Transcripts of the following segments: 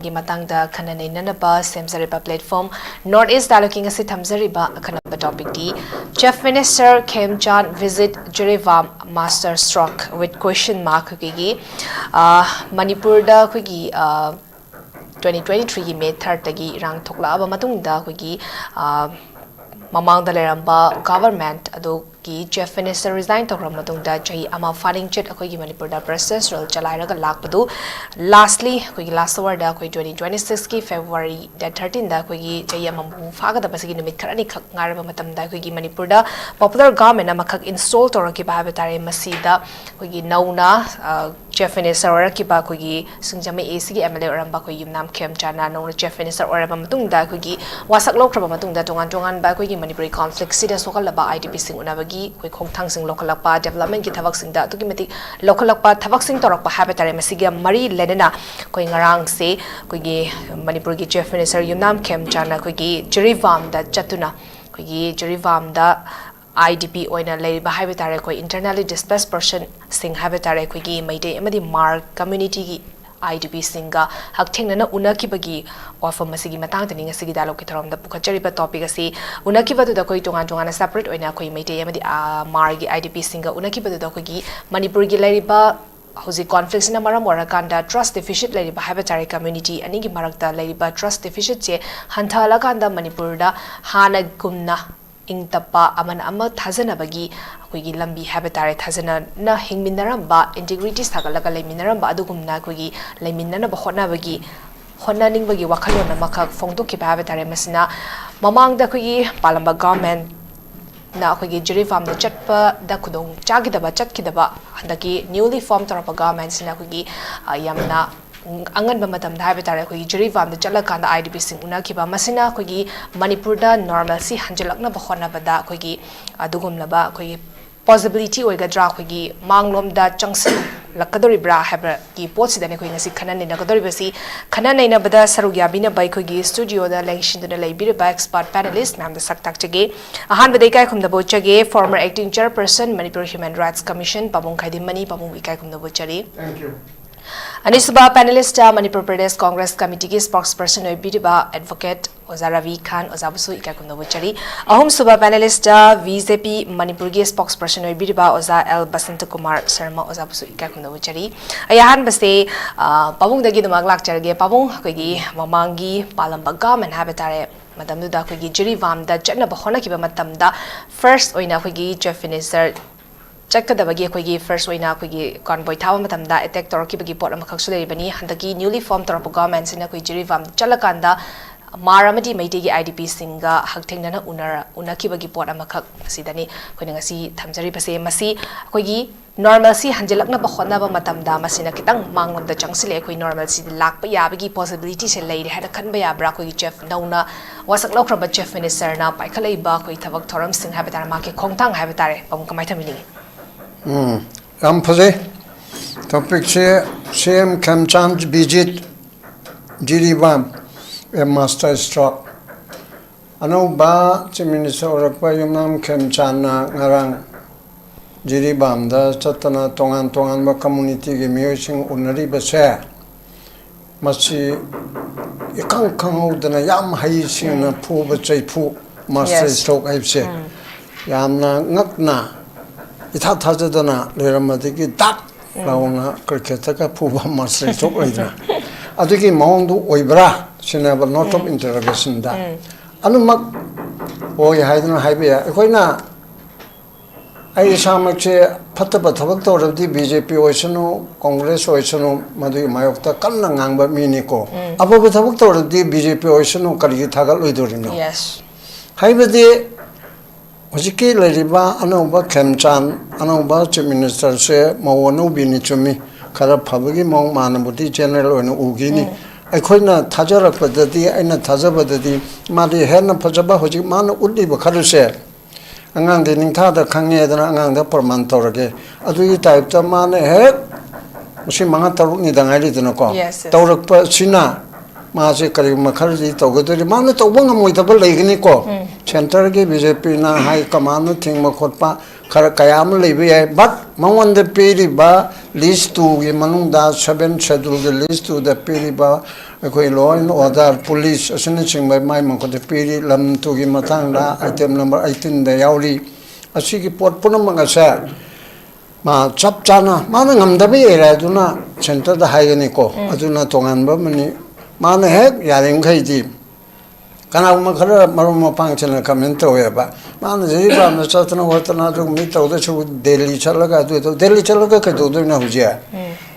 gi matang da khananai nanaba semzariba platform North East dialoguing asi thamzariba akhanaba topic di Chief Minister Khemchand visit Jiribam Masterstroke with question mark gi Manipur da gi 2023 gi May 3rd gi rang thokla aba matung da gi mamang da leramba government ado ki Chief Minister resign to matung da chahi ama funding chet akoi gi Manipur da process role chalai raga lakpadu lastly koi last hour da koi 2026 ki February da 13 da koi gi chahi ama faga da pasigi numit kharani khak ngaraba matam da koi gi Manipur da popular government ama khak install to ki ba batare masida koi gi nauna Chief Minister or ki ba koi gi sungjame AC gi MLA oramba koi yumnam Khemchand na no Chief Minister oraba matung da koi gi wasak lokraba matung da tongan ba koi gi Manipuri conflict sida sokal laba IDP sing unabagi koi khongthang sing local lakpa development ki thabak sing da to ki mati local lakpa thabak sing torak pa habitare masiga mari lenena koi ngarang se koi gi Manipur gi Chief Minister yumnam Khemchand na koi gi Jiribam da chatuna koi gi Jiribam da IDP oina leiba habitare koi internally displaced person sing habitare koi gi maite amadi mar community gi IDP singa hakthengna unakibagi offer masigi matang tani ngasigi dialogue kitharom da pukhachariba topic asi unakibadu da koi tongan separate oina koi maite amadi margi IDP singa unakibadu da koi gi Manipur gi lariba hozi conflicts na maram warakanda trust deficit lariba habitare community ani gi marakta lariba trust deficit che hanthala kanda Manipur da hana gumna ing tapa aman ama thazana bagi koi gi lambi habitare thazana na hingminaramba integrity sagalaga leiminaramba adugumna koi gi leiminana ba khona bagi khona ning bagi wakhalona makha phongdo ki habitare masina mamang da koi gi palamba government na koi gi Jiribam da chatpa da khudong chagi da ba chatki da ba handaki newly formed tarapa government sina koi gi yamna angan ba matam da habitare koi Jiribam da chalakanda IDP sing unakiba masina koi gi Manipur da normalcy hanjalakna ba khona bada koi gi adugum laba koi possibility oigadra koi gi manglom da changsi lakadori bra habra ki potsi da ne koi ngasi khanan ne nakadori basi khanan ne bada sarugya bina bai koi gi studio da election da lai bir ba expert panelist mam da saktak chage ahan badai kai khum da bo chage former acting chairperson Manipur Human Rights Commission pamung khaidem mani pamung ikai khum da bo chari thank you Anisba panelist Manipur Pradesh Congress Committee ki spokesperson Biriba advocate Oza Rabi Khan Oza Busu Ikakumno Buchari Ahum Suba panelist VJP Manipur ki spokesperson Biriba Oza L Basanta Kumar Sharma Oza Busu Ikakumno Buchari Ayahan baste pabung dagi dumak lakcharge pabung kogi mamangi palamba government habitare madam du da kogi Jiribam da chatna ba khona ki ba matam da first oina kogi Chief Minister Chakadabagi kogi first oina kogi convoy thawa matam da attack torki bagi pot amakak sulei bani handaki newly formed torpo government sina koi Jiribam chalakanda maramadi maiti gi IDP singa hakthengna na unaki bagi pot amakak sidani koi ngasi thamjari pase masi kogi normalcy hanjalakna ba khona ba matam da masina kitang mangom da changsile koi normalcy lakpa ya bagi possibility se leire hada khan ba ya bra koi chef nauna wasak lokra ba Chief Minister na paikhalai ba koi thabak thoram sing habitar ma ke khongtang habitare pam kamai thamili Rampase topic CM Khemchand visit Jiribam a Masterstroke. Ano ba Chief Minister orakpa yumnam Khemchand na ngarang Jiribam da chatana tongan ba community gi miyosing unari ba se masi ikang udana yam hai sing na phu ba chai phu Masterstroke ai se yamna ngakna Itha Thajadana, Leramadiki, Dak, Launa, Kirketaka, Puba, Masterstroke, Oidra. Adiki Mondo Oibra, she never not of interrogation. Anumak, Oy Haiden Hibia, Equina. I saw much Pataba Tabactor of the BJP Oceano, Congress Oceano, Madu Mayokta, Kalananga, Miniko. Above the Tabactor of the BJP Oceano, Kalitaga Lidorino. Yes. Hibidi. Hojiki leriba anoba Khemchand anoba Chief Minister se mawanu bini chumi kara phabagi mong manabudi general oina ugini aikoina thajarakpadadi aina thajabadadi mari herna phajaba hojik mana uliba kharuse angang de ningtha da khangye dana angang da parman torage adui type ta mane he musi manga taruk ni dangai ri dana ko tawrakpa sina ma se kari makharji tawgadori mana tawbang moi tabal leigni ko center ke BJP na hai command thing ma khotpa khara kayam lebe hai but mawon the peri ba list to ge manung da 7 schedule ge list to the peri ba koi law and order police asine ching bai mai ma ko the peri lam to ge matang da item number 18 da yauri asi ki pot punam ma sa ma chap chana ma na ngam da be ra du na center da hai ni ko aduna tongan ba mani ma na he yaring khai ji kana ma khara marum ma pang chana comment to ya ba ma na jiri ba na chatna watna jo mi to da chu Delhi chalaga du to Delhi chalaga ka do na hujia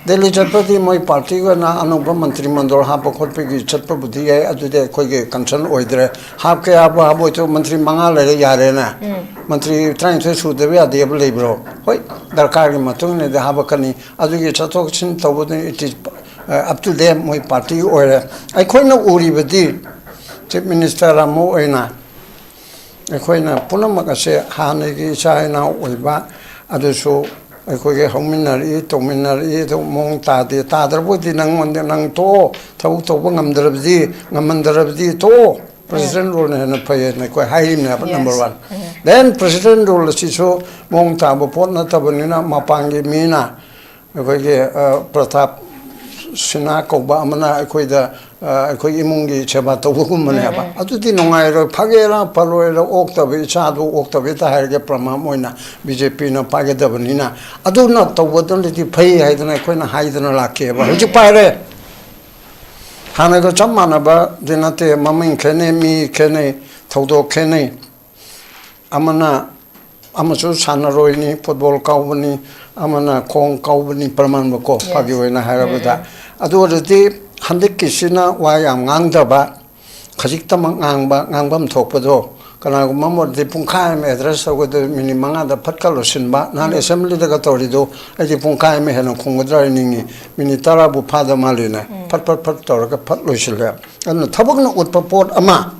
Delhi chapati moi party ga na anubha mantri mandor ha pa khot pe gi chatpa budhi ai adu de khoi ge concern oidre ha ke aba abo to mantri manga le ya re na mantri train se su de ya de le bro hoi darkar gi matung ne de ha ba kani adu ge chatok chin to bu it is up to them moi party oire ai khoi na uri badi Chief Minister Ramu Oina, a coina Punamacase, Hanegi, China, Oiba, Aduso, a coy hominary, tominary, monta, the Tadra Woody, Nang, Nang to, Tawangam Drabdi, Namandrabdi to, President Rule and a pay, and I quite high number one. Then President Rule, Siso, Monta, Bopona, Tabanina, Mapangi, Mina, a Pratap. Sina ko ba amana koi da koi imungi cheba to hukum mane ba atuti nongai ro phagera paloi ro okta be cha do okta be ta har ge prama moina BJP na page da banina adu na to bodon ti phai hai dana koi na hai dana la ke ba huji pa re hana go chamana ba dinate maming khene mi khene thodo khene amana amachu sana roini football kaubani amana kong kaubani praman ba ko phagi hoina harabada adu rati handik kisina wayam ngangdaba khajiktam ngangbam thokpado kana mamor de pungkhai me address go de minimanga da phatkalo sinba nan assembly da tori do ai pungkhai me hena khongdra ningi minitara bu phada malina phat tor ka phat loisile an thabakna utpa pot ama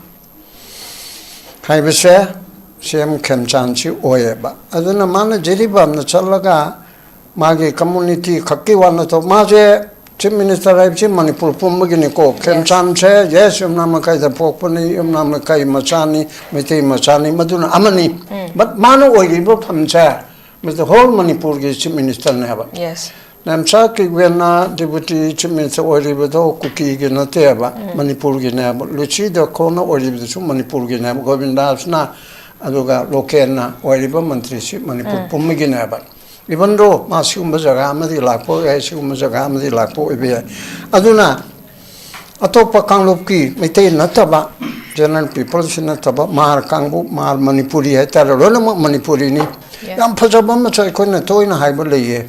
haibese CM Khemchand chi oyeba aduna mana Jiribam na chalaga magi community khakki wana to maje Chief Minister Raib Manipur Pumagini ko Khemchand che yes umnama kai da pokpani umnama kai machani miti machani maduna amani but manu oyibo phamcha with the whole Manipur gi Chief Minister ne ba yes namcha ki wena deputy Chief Minister oyibo do kuki gi na te ba Manipur gi ne ba luchi da kona oyibo chu Manipur gi ne ba Govinda na aduga lokena oyibo mantri si Manipur Pumagini ba even though Masium Bazaga Amadi Lapo, Asium Bazaga Amadi Lapo, Aduna Atopa Kangluki, Mete Nataba, general people, Sinataba, Mar Kangu, Mar Manipuri, Taralona Manipurini, Yam Pajabama Chaikona Toina Hibalaye,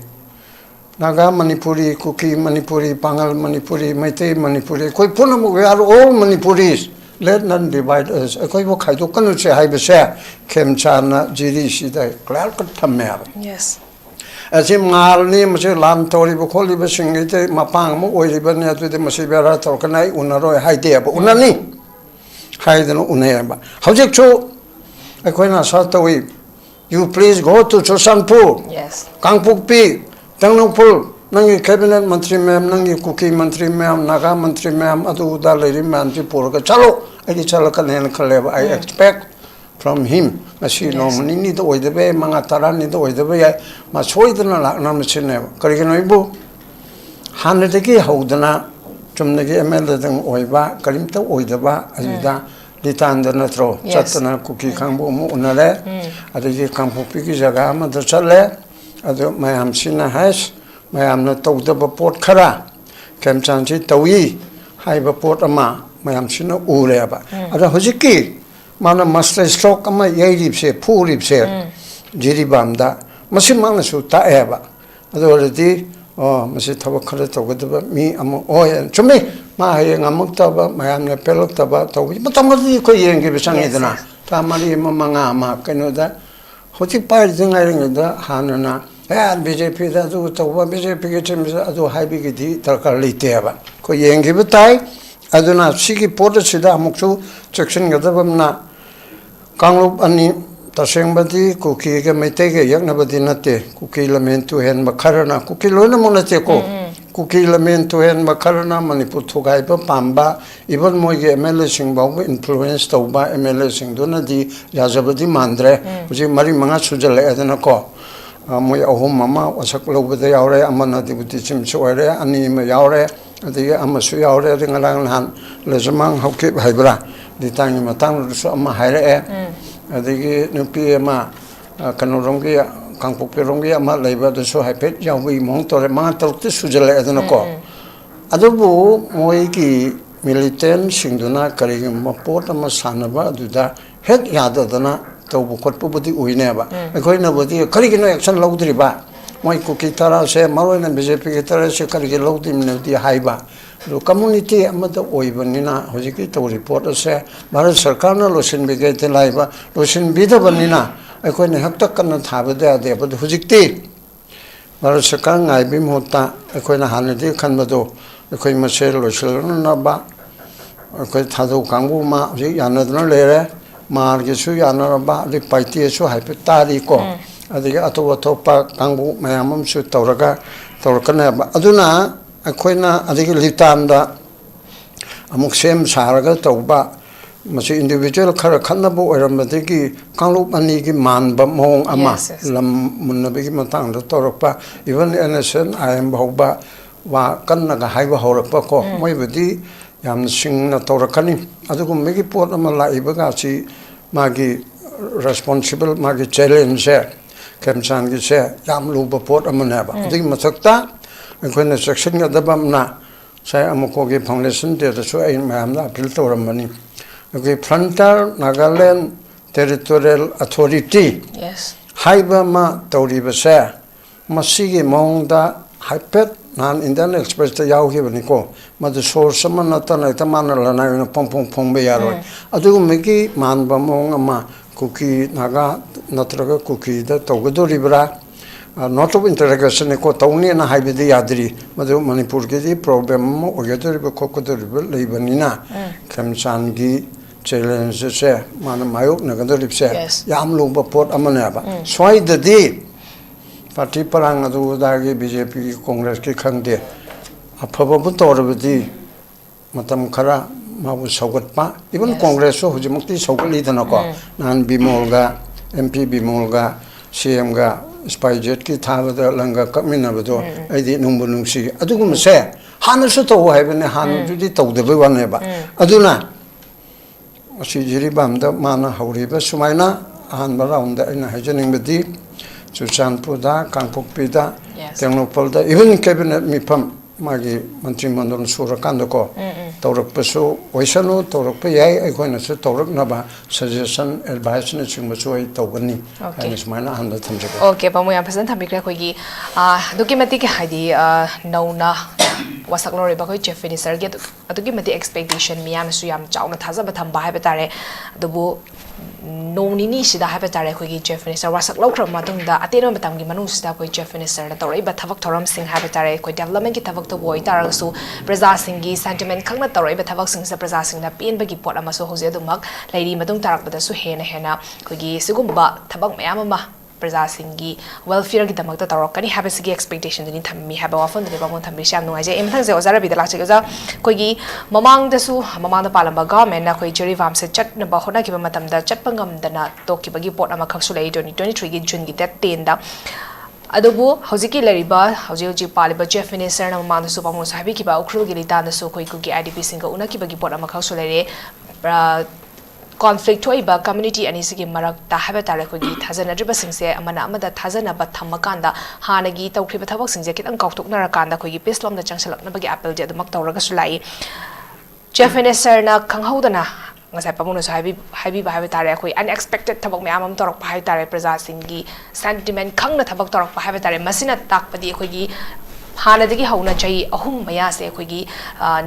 Naga Manipuri, Kuki Manipuri, Pangal Manipuri, Mete Manipuri, Koipunam, we are all Manipuris. Let none divide us. A Koivo Kaido Kanuche Hibasha, Khemchand, Jiri Shida, Clark Tamer. Yes. As him Marni, Monsieur Lantori, Bocoli, Singate, Mapang, Oibania to the Masibera Torkanai, Unaro, Haidea, Unani Haiden Uneba. How did you? I couldn't start away. You please go to Chosanpur. Yes. Kangpuk P, Tangnopur, Nangi Cabinet Mantri Mam, Nangi Cookie Mantri Mam, Naga Mantri Mam, Adu Dalari Mantipur, Chalo, Edichalakan and Kaleva, I expect. From him, Mashi normally need the way the way, Mangatara need the way the way, Mashoidana, Namachine, Kariganoibu, Hanateki, Hodana, Chumnagi, Emeldang, Oiba, Karimta, Oidaba, Azida, Litan the Natro, Chatana, Cookie Kambu, Unale, Adiki Kampu Piki Zagama, the Chale, Adu Mayam Sina Hash, Mayam not told the Port Kara, Khemchand Tawi, Haiba Port Ama, Mayam Sina Ureba, Ada Hojiki. Mana Masterstroke ama yairipse puripse Jiribam da masi mana su ta eba adorati masi thaba khare tawgadaba mi am oy chumi ma hayeng amuktaba mayam ne peloktaba tawi matamadi ko yenge bisangidana ta mari manga ma keno da hoti par jingai da hanana ya BJP da du tawa BJP ke chimisa adu haibi ke di tarkar liteba ko yenge bitai aduna sigi porta sida amukchu section gadabamna Kanglup ani tashengbadi kuki ke mete ke yaknabadi nate kuki lamentu hen makarana kuki lona monate ko kuki lamen to hen makarana manipur thugai ba pamba even moi ge MLA sing ba influence to ba MLA sing do na di yajabadi mandre uji mari manga sujale adana ko moi ahum mama wasak lo ba yaure amana deputy chim choire ani ma yaure adi amasu yaure ri ngalang han lejamang hauke haibra di tang matang su ama haire adi nupi ma kanuronggi kangpokpe ronggi ama leiba de so haipet yawi mong tore ma torte sujale adana ko adubu moi ki militant singduna kari mapot ama sanaba duda het yadadana tawbu khotpu budi uine ba ekhoina budi kari kino action lawdri ba moi kuki tara se maroina BJP ki tara se kari lawdi mnedi haiba lo community amada oibanina hojiki to report se bharat sarkar na losin bige te laiba losin bida banina अखोने हफ्तक कन थाबदे आदे बद हुजिकती भारत सरकार ngaibim hota अखोना हानदि खनबदो अखोय मसेल लोसलनबा अखोय थादौ कांगु मा हजि यानदन लेरे मारगेसु यानरबा दि पाइटिसु हाइपे तारि को अदि अतो अतोपा कांगु मयामम सु तौरगा तौरकनबा अदुना अखोयना अदि लितामदा अमुक सेम सारगा तौबा मसे इंडिविजुअल खर खन्नबो ओरमदगी कांगलुप अनि की मानबा मोंग अमा लम मुन्नबे की मतंग तौरपा इवन एनएसएन आईएम बहुबा वा कन्नगा हाइबा हौरपा को मोइबदी याम सिंगना तौरकनी अदुगुमगी पोट अमा लाइबगा सी मागी रेस्पोंसिबल मागी चैलेंज है खेमचांद की से याम लुबा पोट अमनेबा अदुगी मथक्ता अखोने सेक्शन गदबमना साय अमुको की फाउंडेशन दे दसो आई मैमना appeal तौरमनी Okay, Frontier Nagaland Territorial Authority. Yes. Haibama Tauribase, Masigi Monda, Hypet, Nan Indian Express the Yauhi Nico, Mother Source Samanata, Tamana Lana, Pom Pom Pombayaro. Adu Miki, Manbamong, Ama, Cookie, Naga, Natraga Cookie, the Togodo Libra. Not of interrogation, Tony and Haibidi Adri, Mother Manipur Gidi, problem, or get a cocoa Libanina, Khemchand challenge se mana mayok na gado lipse yam luba port amanaba swai the day party parang adu dagi BJP Congress ki khangde afaba bu torbadi matam khara mabu saugat pa even Congress so hujimukti saugli dana ko nan bimolga MP bimolga CM ga spy jet ki thabada langa kamina bado aidi nungbu nungsi adugum se hanasu to haibane han judi tawdebe waneba aduna Jiribam da mana hauriba sumaina han baraunda ina hajaning bedi Suchanpuda Kangpokpida Tenglopolda even cabinet mipam magi mantri mandon surakando ko tawrak pasu oisanu tawrak pa yai aikoina su tawrak naba suggestion advice na chingba su ai tawgani ani sumaina han da thamjako okay pamu ya phasan thamikra khogi document ki haidi nauna wasak lori ba khoi chief minister ge adugi mati expectation miyam su yam chauna thaza ba thamba ha betare adubu nonini sida ha betare khoi gi chief minister wasak lokra matung da ateno batam gi manu sida khoi chief minister na torai ba thavak thoram sing ha betare khoi development gi thavak to boi tar su praja sing gi sentiment khangna torai ba thavak sing sa praja sing na pin ba gi pot ama so hoje dumak lairi matung tarak ba da su hena khoi gi sigumba thabak mayam ma praja singi welfare ki damak ta tarokani habesigi expectation ni thammi haba often de bamon thambi sham no aje emthang se ozara bidala che ga koi gi mamang da su mamang da palamba government na koi Jiribam se chat na ba hona ki matam da chat pangam da na to ki bagi pot ama khak su lai 2023 gi june gi that 10 da adubu hojiki lariba hoji paliba chief minister na mamang da su pamon sabi ki ba ukhru gi lita da su koi ku gi IDP singa una ki bagi pot ama khak su lai conflict hoiba community ani sigi marak ta haba tare ko gi thajana driba singse amana amada thajana ba thamakanda hanagi tawkhriba thabak singje kitang kautuk na rakanda ko gi peslom da changsalak na bagi apple je damak tawraga sulai chief minister na khanghaudana ngasai pamuno so haibi ba haibi tare ko unexpected thabak me amam torok phai tare praja singi sentiment khangna thabak torok phai tare masina takpadi ko gi हानदगी हौना चई अहुम मया से अखोगी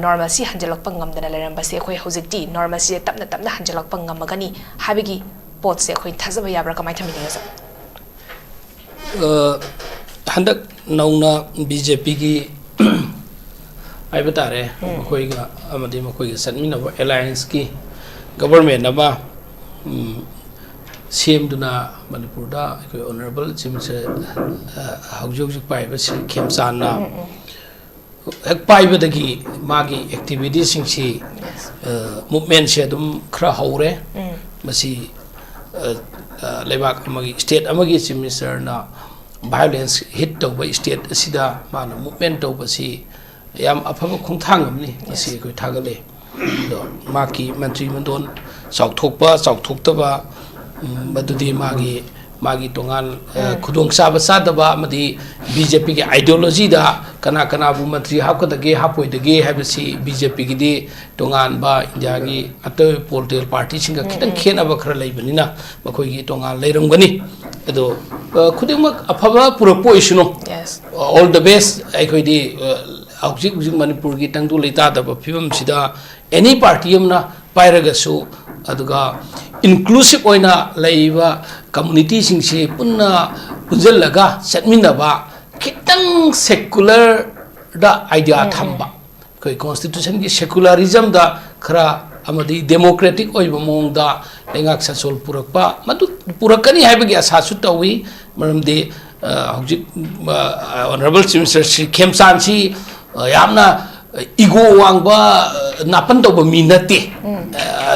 normal सी हंजलक पंगम दना लेरम बसे अखोई हौजिकटी normal सी तपना तपना हंजलक पंगम मगनी हाबिगी pot से अखोई थाजब याब्रा कमाई थमिने स हंदक नौना बीजेपी की आई बतारे अखोई गा अमदि मखोई सनमिन अलायंस की गवर्नमेंट नबा सेमदुना मणिपुर दा ऑनरेबल चीफ मिनिस्टर हौजौजिक पाइबा खेमचांद ना hek paibadagi magi activities singsi movement se dum khra haure masi lebak amagi state amagi chief minister na violence hit to by state asida mana movement to basi yam afaba khongthang amni isi koi thagale do maki mantri mandon chauthokpa chauthokta madudi magi tongan khudong saba sadaba amadi BJP ki ideology da kana bu mantri hapkadage hapoidage habasi BJP ki di tongan ba India gi atoi political party singa khitang khena ba khara leibanina makoi gi tongan leirangani edo khudingmak afaba purapoi suno Yes. All the best aikoi di Aujik Manipur ki tangdu leita da phibam sida any party amna pairagasu aduga inclusive oina laiba community singse punna punjallaga chatminaba kitang secular da idea thamba koi constitution ki secularism da khara amadi democratic oiba mong da lengak sasol purakpa madu purakani haibagi asasu tawi maramde Aujik honorable chief minister Sri Khemchand si yamna ego wangba napan to ba minate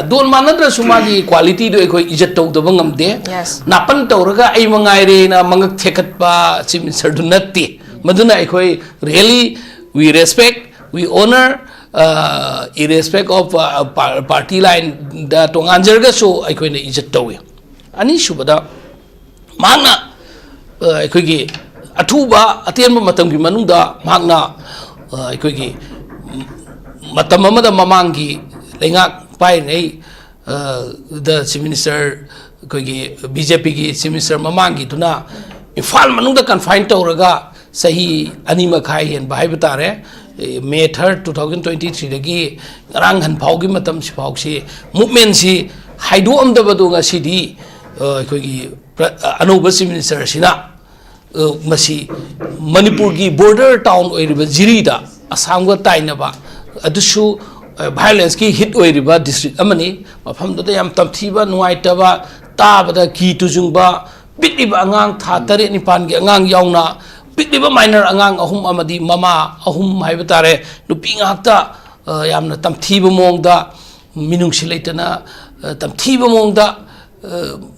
don manadra sumagi quality do ko ijat to da bangam de Yes. napan to raga ai mangai re na mangak thekat pa chief minister do natti maduna ai koi really we respect we honor irrespect of party line da tongan jerga so ai koi ne ijat to ani subada magna ai koi gi athuba atenba matam gi manungda magna ai koi gi matam amada mamangi lengak pai nei the chief minister koigi BJP ki chief minister mamangi tuna Imphal manungda confine tawraga sahi ani makhai hen bai batare May 3rd 2023 dagi rang han phaugi matam si phausi movement si haidu amda badunga sidi koigi anuba chief minister sina masi Manipur ki border town oiriba Jirida Assamga tainaba adusu violence ki hit oiriba district amani mafamda yam tamthiba nuaitaba tabada ki tujungba bitliba angang tha tare nipan gi angang yauna bitliba minor angang ahum amadi mama ahum haibetare nupi ngakta yamna tamthiba mongda minungsi leitana tamthiba mongda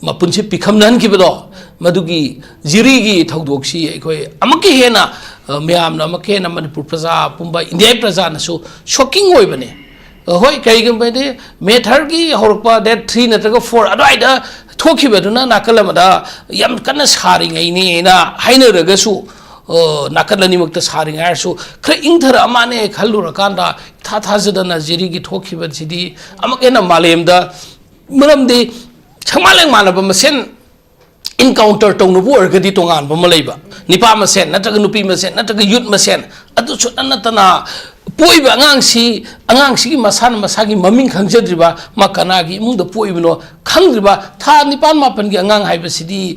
mapunsi pikhamnan kibado madugi jirigi thaudoksi ekoi amaki hena myamna amaki hena Manipur praja pumba India praja nasu shocking oibane hoi kaigam bade May 3rd gi horpa that 3 natraga 4 adoida thokibaduna nakalamada yam kana saring aini na hainaraga su nakalani makta saring arsu khra ingthara amane khallura kanda thajadana jirigi thokibad sidi amakena malemda maramde chamaleng manaba masen encounter tongnubu orgadi tongan bamalaiba nipa masen nataga nupi masen nataga youth masen adu chutana poiba angang si masana masagi maming khangjadriba makana gi mungda poibno khangdriba tha nipan mapan gi angang haiba sidi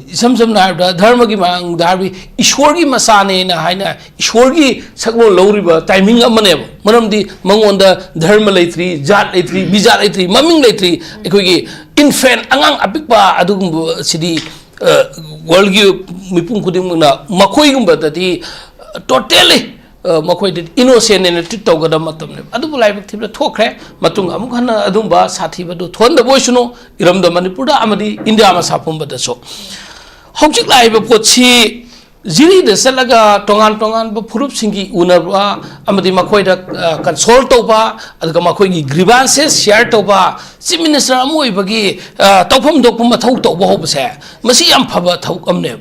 samsam na da dharma gi mang darbi ishwar gi masane na haina ishwar gi sakmo loriba timing amane maramdi mangonda dharma leitri jat leitri bijat leitri maming leitri ekoi gi infant angang apikpa adugum sidi world gi mipung kuding na makoi gumba dati totally makoi innocent in treat togada matam ne adu bulai bak thibla thokre matung amuk hana adumba sathi badu thonda boisuno iramda Manipur da amadi India ma sapum bada so hojik lai ba pochi jiri de salaga tongan ba phurup singi unaba amadi makoi da console toba adga makoi gi grievances share toba chief minister amoi bagi tawpham dokpum mathau toba hobse masi yam phaba thau amne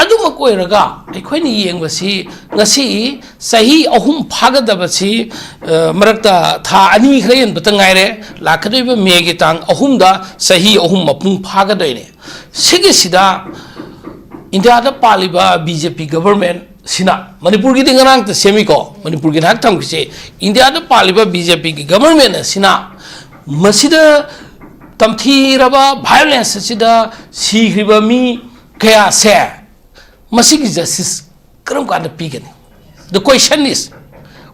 aduma koiraga aikhoini yengbasi ngasi sahi ahum phagadabasi marakta tha ani khrein batangaire lakadaiba megi tang ahumda sahi ahum mapung phagadoine sigi sida India da paliba BJP government sina Manipur gi dingarang ta semiko Manipur gi hak tham kise India da paliba BJP gi government sina masida tamthi raba violence sida sigriba mi kaya se masigi justice karam kind of pigani. The question is,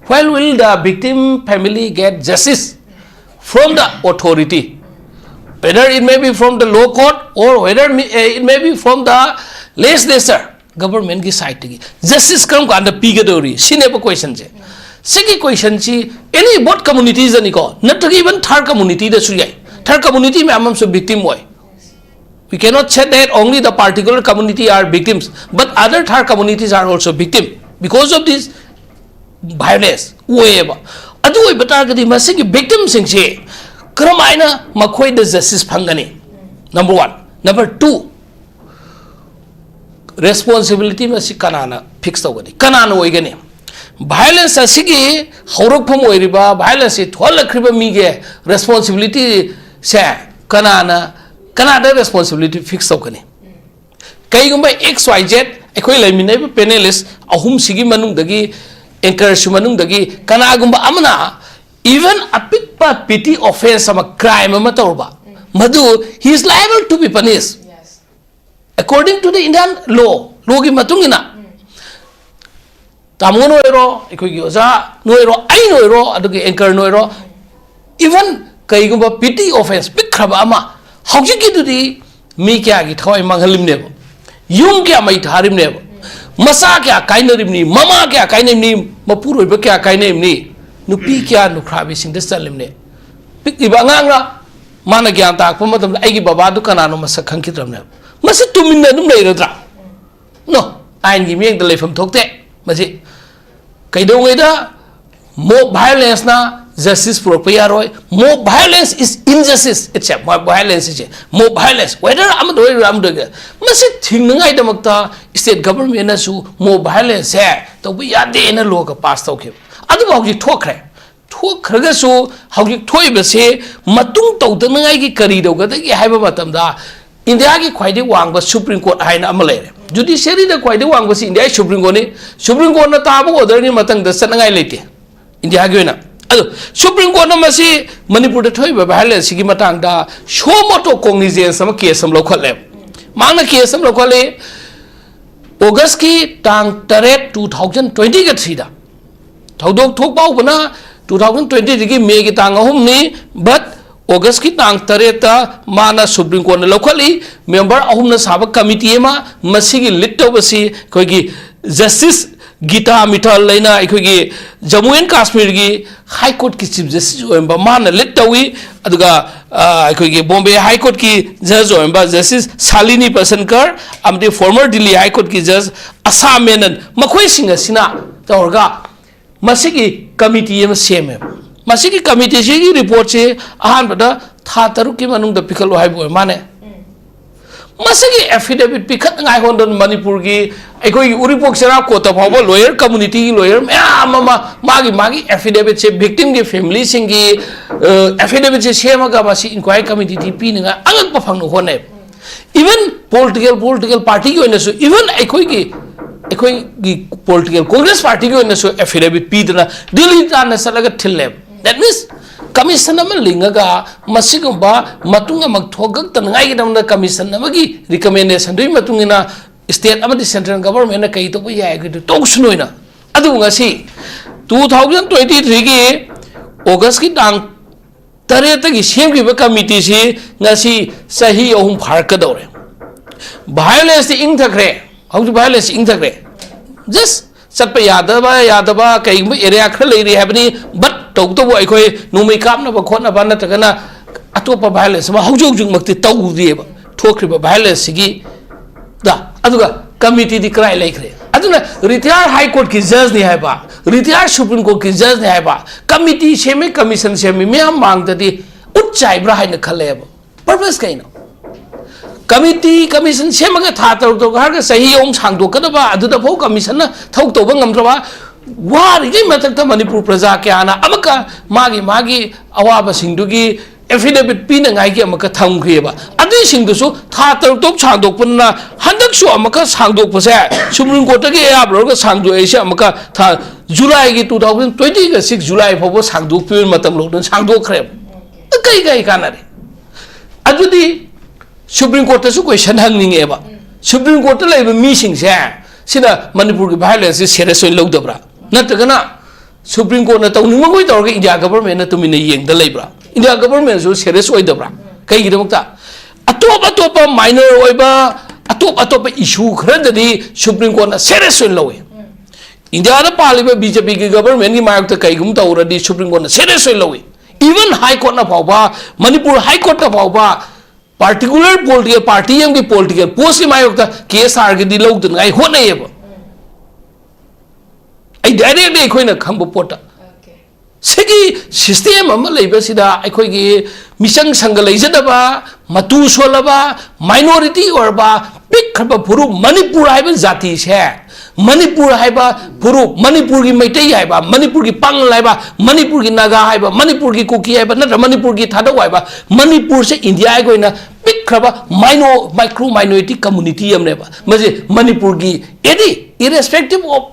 when will the victim family get justice from the authority? Whether it may be from the law court or whether it may be from the legislature, government ki side ki justice karam ka anda pigadori sine pa question je siki question chi any both communities ani ko not even third community da su yai third community me amam so victim hoy we cannot say that only the particular community are victims but other third communities are also victim because of this violence weba adu oi bata ga di masigi victim sing che karamaina makhoi da justice phangani number 1 number 2 responsibility masi kanana fix tawgani kanana oigani violence asigi haurakpham oiriba violence tholakriba mi ge responsibility se kanada responsibility fix tawgani kaigumba xyz akhoi laimine panelist ahum sigi manung dagi anchor su manung dagi kanagumba amana even a petty offense ama crime ama tawba madu he is liable to be punished according to the Indian law gi matungina tamu noiro ikoi gi oja noiro ai noiro adugi anchor noiro even kaigumba petty offense pikraba ama hauji gi dudi mi kya gi thawai manghalim ne yung kya mai tharim ne masa kya kainarim ni mama kya kainaim ni mapuroi ba kya kainaim ni nupi kya nukhrabi sing da salim ne pikiba ngangra mana gyan tak pa matam ai gi baba du kanano masak khangkitram ne masi tuminna dum leiradra no ain gi meng da leifam thokte masi kaidongeda more violence na justice propriaroi more violence is injustice it's a more violence is more violence whether am do ram do masi thingngai damakta state government na su more violence hai to bi yade na law ka pass tawke adu hauji thokre thokhrga su hauji thoiba se matung tawdangai gi kari dawga da gi haiba matam da India ki khwaide wangba Supreme Court haina amalere judiciary da khwaide wangba si India Supreme Court na tabu order ni matang da sanangai lete India gi na ado Supreme Court na masi Manipur da thoi ba violence gi matang da shomoto cognizance sama case am lokhale mangna case am lokhale August ki tang 8 2020 ga thida thodok thok pau bana 2020 gi May gi tang ahum ni but August ki tang 8 mana Supreme Court na lokhali member ahum na sabak committee ma masigi lit tawbasi koi gi justice Gita Mithal laina akhoi Jammu and Kashmir gi High Court ki Chief Justice oimba mana lit tawi aduga akhoi Bombay High Court ki judge oimba Justice Salini Pasankar amde former Delhi High Court ki judge Assam Menon makhoi singa sina tawrga masigi committee ma seme masigi committee gi report che ahan bada tha taruk ki manung da pikalo haibo mane masigi affidavit pikhat ngai hondon Manipur gi akhoi uripok sera ko ta phawba lawyer community gi lawyer magi affidavit che victim gi family singi affidavit che sema ga masi inquiry committee ti pi ninga angak pa phangno hone even political party gi oina su even akhoi gi political congress party gi oina su affidavit pi dana Delhi ta na salaga thille that means commission ama lingaga masigumba matunga magthogak tangai gi damna commission amagi recommendation dui matungina state amadi central government na kai to bu yai gi to sunoina adu ngasi 2023 gi August ki dang tare ta gi sem gi ba committee si ngasi sahi ohum phar ka dore violence ing thakre how to violence ing thakre just satpa yadaba kai area khra leiri habni but tau to bo akhoi numai kapna ba khona ba na tagana atopa violence ma haujog jung makti tau di ba thokri ba violence gi da aduga committee di cry laikre aduna retired high court ki judge ni hai ba retired Supreme Court ki judge ni hai ba committee semi commission semi me am mang da di uchai bra hai na khale ba purpose kaino committee commission semaga tha tar to har ga sahi om sang do kada ba adu da pho commission na thok to ba ngam ba wari gi matak ta Manipur praja ke ana amaka magi awaba singdugi affidavit pina ngai gi amaka thang khri ba adu singdu su tha tar to sang do punna handak su amaka sang do pase Supreme Court ge ya bro ga sang do asia amaka tha July gi 2020 ga 6 July pho bo sang do pin matam lo don sang do khre kai kana re adu di Supreme Court su question hangning eba Supreme Court la iba meeting se sida Manipur gi violence serious oi logdabra natagana Supreme Court na tawning magoi tawga India government na tumina yeng da leibra India government su serious oi dabra kai gi damta atop minor oi ba atop issue khradadi Supreme Court na serious lowe India da parliament BJP ki government ki mayok ta kaigum ta already Supreme Court na serious lowe even High Court na pawba Manipur High Court na pawba particular political party yang ki political post ki mayok ta KSR ki dilog dun ngai hot na yeba ai direct dei khoi na khangbo pota Segi system ama leiba sida aikoi gi misang sangal leijadaba matu solaba minority or ba big khaba puru Manipur haiba jati se Manipur haiba puru Manipur gi maitai haiba Manipur gi pang laiba Manipur gi naga haiba Manipur gi kuki haiba natra Manipur gi thada haiba Manipur se India ai goina big khaba micro minority community amneba maje Manipur gi any irrespective of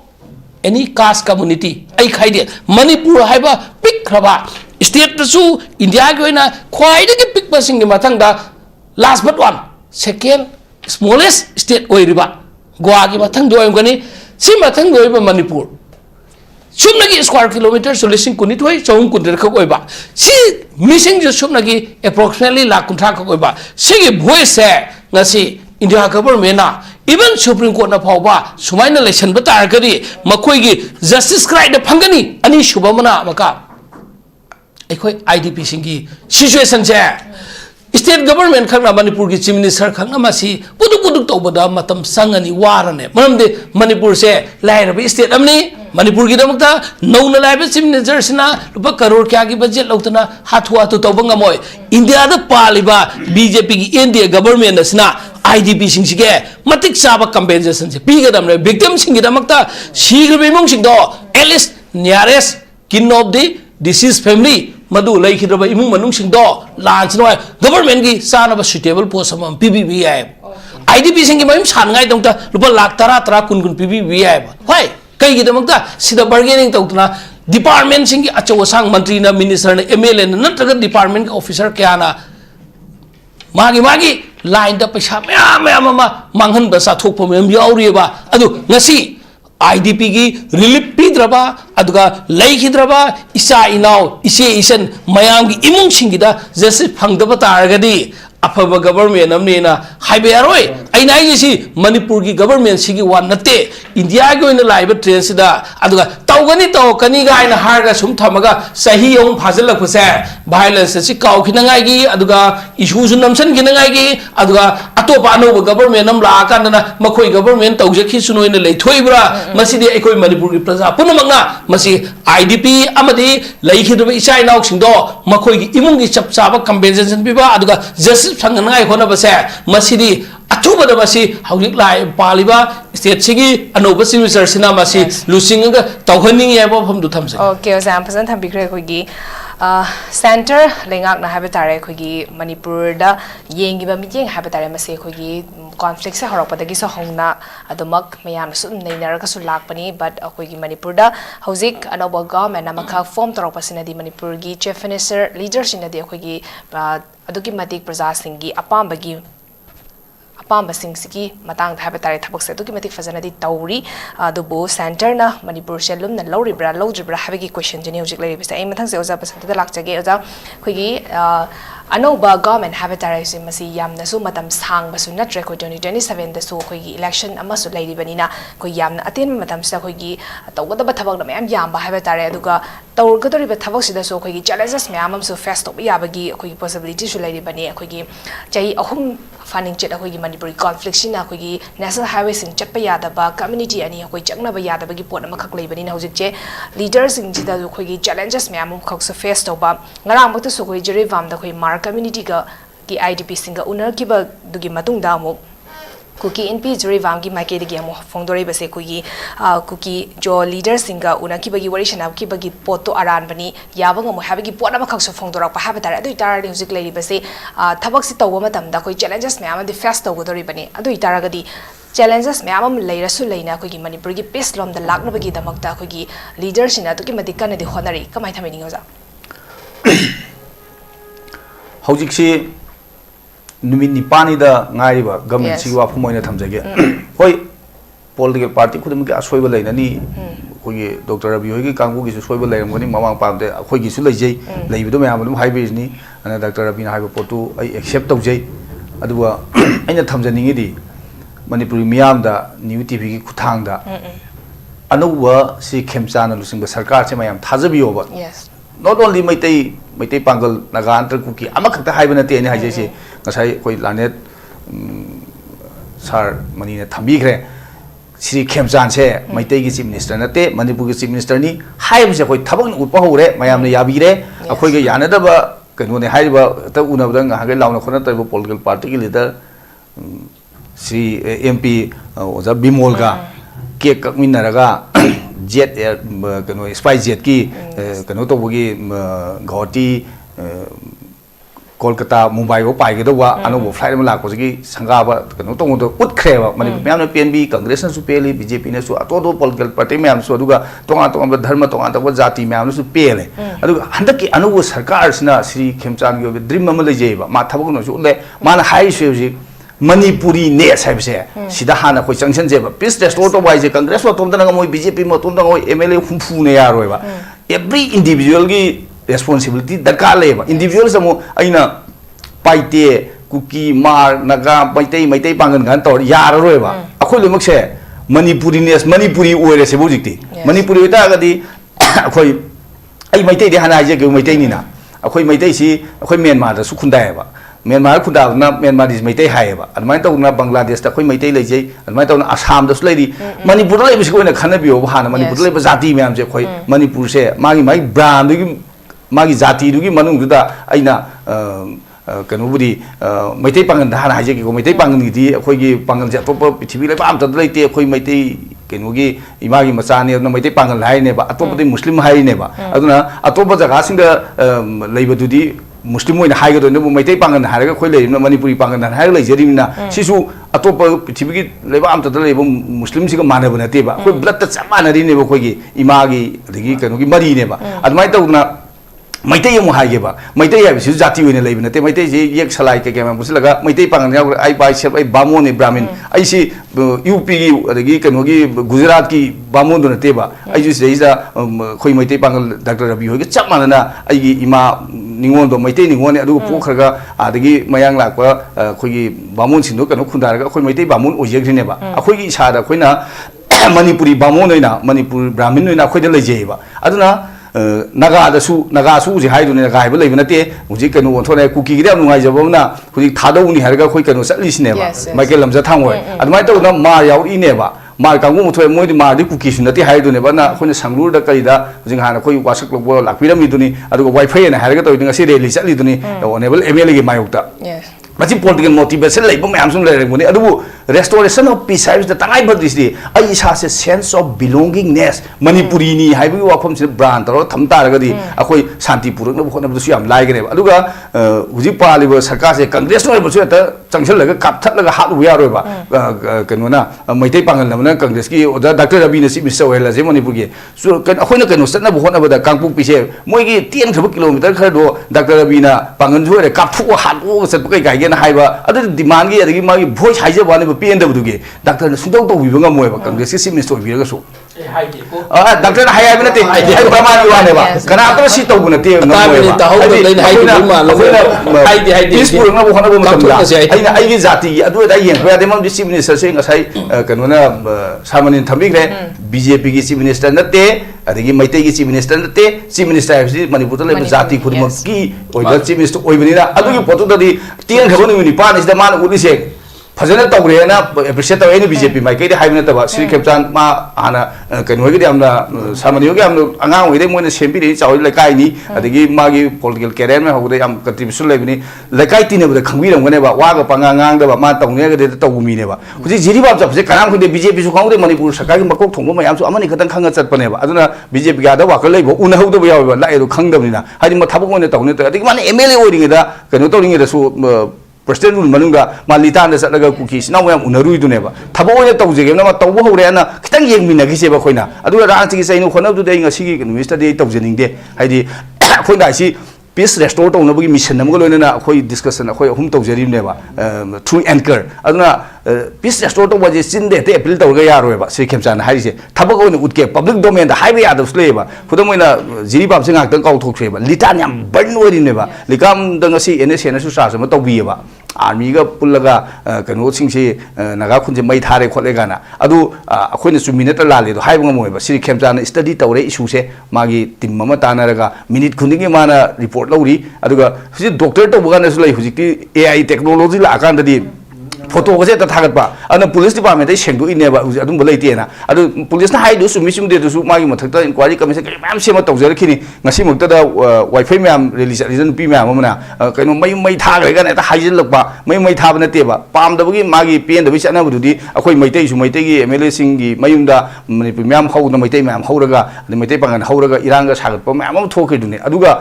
any caste community ai khaide Manipur haiba big khaba state su India goina khwaide gi big passing gi mathang da last but one second smallest state oiriba Goa gi mathang do gani si mathang do ba Manipur sumna gi square kilometer so listing kunit hoi chong kun khak oiba si missing ju sumna gi approximately lakh kunthra khak oiba si gi voice ngasi India government na even Supreme Court na pawba sumaina election ba tar gari makoi gi justice cry da phangani ani shuba mana maka aikoi IDP singi situation je state government khangna Manipur gi chief minister khangna masi puduk tawbada matam sangani warane maramde Manipur se lairabi state amni Manipur gi damakta nauna laiba chief minister sina lupa crore kya gi budget lautana hathu tawba ngamoi India da paliba BJP gi India government sina IDP sing sige matik saba compensation se piga damre victim sing gi damakta shigrbe mong sing do at least nearest kin of the deceased family madu lai khidaba imung manung sing do lunch no government gi sana ba suitable post am PBB ai IDP sing gi maim san ngai dongta lupa lakh tara kun PBB ai ba hoi kai gi damakta sida bargaining tawtuna department sing gi achaw sang mantri na minister na MLA na natraga department officer kya na magi line da paisa mayam manghan ba sa thok pom yauri ba adu ngasi IDP gi relief pidraba aduga leikhidra isa inau ise isen mayam gi imung singida justice phangdaba taragadi afaba government amne na haibe aroi aina si Manipur gi government sigi wan nate India gi oina laiba train sida aduga tawgani kani ga ina harga sum thamaga sahi yong phajal khuse violence si kaw khinangai gi aduga issue namsan khinangai gi aduga atopa no government nam la kandana makhoi government tawje khi suno ina leithoibra masidi ekoi Manipur gi praja punamangna masi IDP amadi leikhidba isai nauk singdo makhoi gi imung gi chap chaba compensation biba aduga just sangangai khona base masidi achuba da masi haulik lai paliba state sigi anoba minister sina masi lusing ga tawhaning ye ba pham du thamse okay ozam phasan thambikre khogi center lengak na habitare khogi Manipur da yengi ba meeting habitare mase khogi conflict se horakpadagi so hongna adumak mayam su neinar ka su lakpani but khogi Manipur da hauzik anoba government namaka form toropasina di Manipur gi chief minister leaders in di khogi aduki matik praja singi apambagi apamba singsi matang habitare thabak se aduki matik fazana di tauri adubo center na Manipur shelum na loribra lodribra habigi question jeni hojik lai bisa ai mathang se oza pasanta da lakjage oza khogi anoba government habitare se masi yamna su matam sang basu natre ko 2027 da su khogi election ama su lai ribanina ko yamna aten matam sa khogi tawgada ba thabak na mayam yamba habitare aduga tawgada riba thabak sida su khogi challenges mayam su face to yabagi khogi possibility su lai ribani khogi chai ahum fanning chet khogi Manipuri conflict sina khogi national highway sing chatpa yadaba community ani khoi changna ba yadaba gi pot ama khak leibani na hojik che leaders sing jida khogi challenges mayam khok su face to ba ngarang bakta su khoi Jiribam da khoi mar community ga ki IDP singa unar ki ba dugi matung da mo kuki NP Jiribam ki maike digi amo fongdore base kuki kuki jo leaders singa una ki bagi warishana ki bagi poto aran bani yabang amo habagi pona makhak so fongdora pa habatar adu itar de hujik lei base thabak si tawba matam da koi challenges me ama de face tawgodori bani adu itar gadi challenges me ama leira su leina kuki Manipur gi peace lom da lakna bagi damak ta kuki leaders ina to ki madikana de honari kamai thamini ngoza hujik si Numit Nipani da ngariba government si wafu moina thamjage hoi political party khudum ki asoiba leinani khoi Dr. Rabi hoi ki kangbu ki soiba leirangoni mamang pamde khoi gi su leijei leibido mayam dum haibisni ana Dr. Rabi na haiba potu ai accept taujei aduwa aina thamjaningi di Manipuri miyamda newtv ki kuthangda anuwa si Khemchand lusingba sarkar che mayam thajabiyoba Yes. not only maitai pangal naga antar kuki amakhakta haibana te ani haje si ngasai koi lanet sar mani ne thambi khre Sri Khemchand se maitai gi chief minister nate Manipur gi chief minister ni haib se koi thabang utpa hore mayam ne yabi re akhoi ge yanada ba kanu ne haiba ta unabda nga ge launa khona ta political party gi leader Sri MP oza Bimolga cake kakminaraga jet kanu spy jet ki kanu to bogi Guwahati Kolkata Mumbai go pai ge do wa anu flight ma lak ko gi sanga ba kanu to ngo ut khre ba mani myam PNB Congress na su peli BJP na su ato do political party myam su aduga tonga tonga dharma tonga tonga jati myam su pele aduga handaki anu sarkar sina Sri Khemchand gi dream ma le jeba ma thabuk no su le mana hai su Manipuri ne saibse sida hana koi changchen je ba peace restore to wise Congress wa tom dana moi BJP mo tom dana MLA humfu ne ya roi ba every individual gi responsibility darkar le ba individual samo aina paite kuki mar naga maitai pangan gan tor ya roi ba akhoi lemak se Manipuri nes Manipuri oire se bojikti Manipuri ta ga di akhoi ai maitai de hana je ge maitai ni na akhoi maitai si akhoi Myanmar da su khundai ba Myanmar kuda na Myanmar is maitai haiba admai to na Bangladesh ta khoi maitai lejei admai to na Assam da sulai Manipur lai bis ko na khana biyo hana Manipur lai ba jati myam je khoi Manipur se magi mai brand gi magi jati du gi manung da aina kanu budi maitai pangan hana haje ki ko maitai pangan gi khoi gi pangan ja top pithibhi lai ba am ta lai te khoi maitai kenu gi imagi macha ne na maitai pangan lai ne ba atop de muslim hai ne ba aduna atop jaga sing da leiba du di Muslim oina haiga do ne maitai pangan haraga khoi le na Manipuri pangan haraga le jeri na sisu atopa pithibhi gi leba am ta da leba muslim si ga mana bana te ba khoi blood ta chamana ri ne ba khoi gi imagi adigi kanu gi mari ne ba admai ta na maitai mu haige ba maitai ya bisu jati oina le bana te maitai je yek salai ke ma busilaga maitai pangan ya ai bai sep ai bamon ne brahmin ai si UP gi adigi kanu gi Gujarat ki bamon do na te ba ai ju se isa khoi maitai pangan Dr. Rabi hoi gi chamana na ai gi ima ningon do maitai ningon ne adu pokhaga adagi mayang lakwa khoi gi bamon sin do kanu khundaraga khoi maitai bamon ojek ne ba akhoi gi isa da khoi na Manipuri bamon oina Manipur brahmin oina khoi de lejei ba aduna naga su ji haidu ne naga haiba leibna te huji kanu onthone kuki gi dam nungai jabona huji thadau ni harga khoi kanu satli sine ba Michael lamja thangoi admai to na ma yaw i ne ba ma kangu muthoi moi di ma di kuki sunati haidu ne ba na khoi sanglur da kai da huji hana khoi wasak lok lakpiram mi duni adu wifi na harga to dinga se reli satli duni onable MLA gi mayukta Machi political motivation like bang am sum le reng boni adu restoration of peace service the tangai but this day ai sa se sense of belongingness Manipuri ni hai bi wa phom se brand ro tham ta ra ga di akoi shanti puruk na khona bu su yam lai ga ne adu ga huji pa li bo sarkar se congress no bu su ta changchal la ga kap that la ga hat bu ya ro ba kanu na maitai pangal na congress ki oda Dr. Rabi na si mi so la je Manipur gi su kan akoi na kanu sat na bu khona ba da kangpuk pi se moi gi 10 khab kilometer khar do Dr. Rabi na pangal ju re kap thu hat bu sat bu kai ga na haiba adu demand gi adagi magi voice haije ba ne ba pn da bu gi doctor na sudau to wi ba moi ba congress ki minister wi ga so doctor na haiya bina te hai praman wi wa ne ba kana to si to bu na te na moi ba ta ho le hai du ma la hai di is pur na bu khona bu matam da ai na ai gi jati adu da yen ba de mam di chief minister se ngasai kanu na samanin thambi gre BJP gi chief minister na te adagi maitai gi chief minister na te chief minister hai Manipur le jati khurma ki oi da chief minister oi bini na adu gi photo da di tien khabo ni pa ni da man uli se fazana tawre na appreciate tawe ni BJP mai kai de haibna ta ba Sri Khemchand ma ana kan hogi de amna samani hogi amna angang hoide moina sempi de chawi le kai ni adagi magi political career ma hogi am contribution le bini le kai tine bu khangbi ram gane ba wa ga pangang da ba ma tawne ga de tawumi ne ba huji Jiribam jab se kanam hoide BJP su khangde Manipur sarkar gi makok thongba mayam su amani khatang khanga chat pane ba aduna BJP ga da wa ka leibo una hau da ba yaw ba la e do khangdam ni na hadi ma thabuk ne tawne ta adagi man MLA oring da kanu tawring da su President rule manunga malitan da satlaga kuki sina mo yam unarui du ne ba thabo ne tawjege na ma tawbo hore na kitang yengmina gi se ba khoina adu rang chi sai no khona du de nga sigi minister de tawjening de haidi khoina si peace restore to na bu mission nam go loina na khoi discussion khoi hum tawjeri ne ba through anchor aduna peace restore to waje sin de te appeal taw ga ya ro ba Sri Khemchand hari se thabo go ne utke public domain da highway ya da sle ba khudamoina Jiribam se ngak tang kau thok thre ba litan yam ban wori ne ba likam da nga si NSN su sa ma tawbi ba army का पुल्लगा कनो सिंगसे नागा खुंजे मई थारे खोले गाना अदु अखोइना चुमिनत लाले दो हाइबंग मोयबा सिरि खेमचान study तौरे issue से मागी टीम ममा तानारगा मिनिट खुंदिंगे माना रिपोर्ट लौरी अदुगा हुजि डॉक्टर तौबगाना सुलाई हुजिकि एआई टेक्नोलॉजी लाकांददी फोटो से थागतपा अन पुलिस डिपार्टमेंट सेंगदो इनेबा अदुम लेतेना अदु पुलिस ना हाइदो सुमि सुमदे दुसु मागी मथक्ता इंक्वायरी कमिशन के मैम सेम तौजरखिनि ngasi मक्तदा वाईफाई मैम रिलीज रिजन पी मैम मना कइनो मई थागरेगा ना हाइजन लकपा मई थाब नतेबा पामदबगी मागी पेनदबि चनाबदुदी अखोइ मैतैसु मैतैगी एमएलए सिंगी मयुमदा मनिपुर मैम हौना मैतै मैम हौरगा मैतै पांगन हौरगा इरांगा सागतपा मैम थोखिदुने अदुगा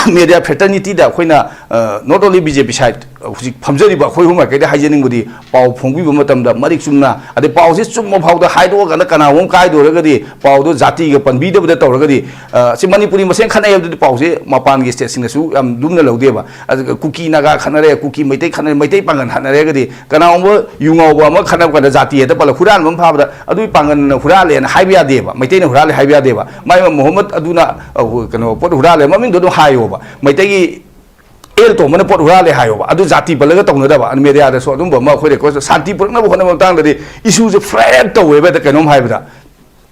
media fraternity da khoina not only BJP side huji phamjari ba khoi huma kaida haijening budi pau phongbi ba matam da marik chumna ade pau se chumma phau da haido ga na kana hom kai do ra ga di pau do jati ga panbi da tawra ga di si manipuri masen khana yab di pau se mapan gi state sing su am dumna laude ba kuki naga khana re kuki maitai khana maitai pangan khana re ga di kana hom yungau ba ma khana ga da jati da pala huran bam pha ba adu pangan hurale na haibya de ba maitai na hurale haibya de ba mai Muhammad aduna kano pot hurale maming do hayo मैतगी एल तो मन pot हुराले हायोबा अदु जाति बलगा तौनदबा अन media दा सो अदुम बमा खोरे को शांति पुरना बखना मतांगदि इशू जे फ्लैग तौवेबा द कनोम हाइबदा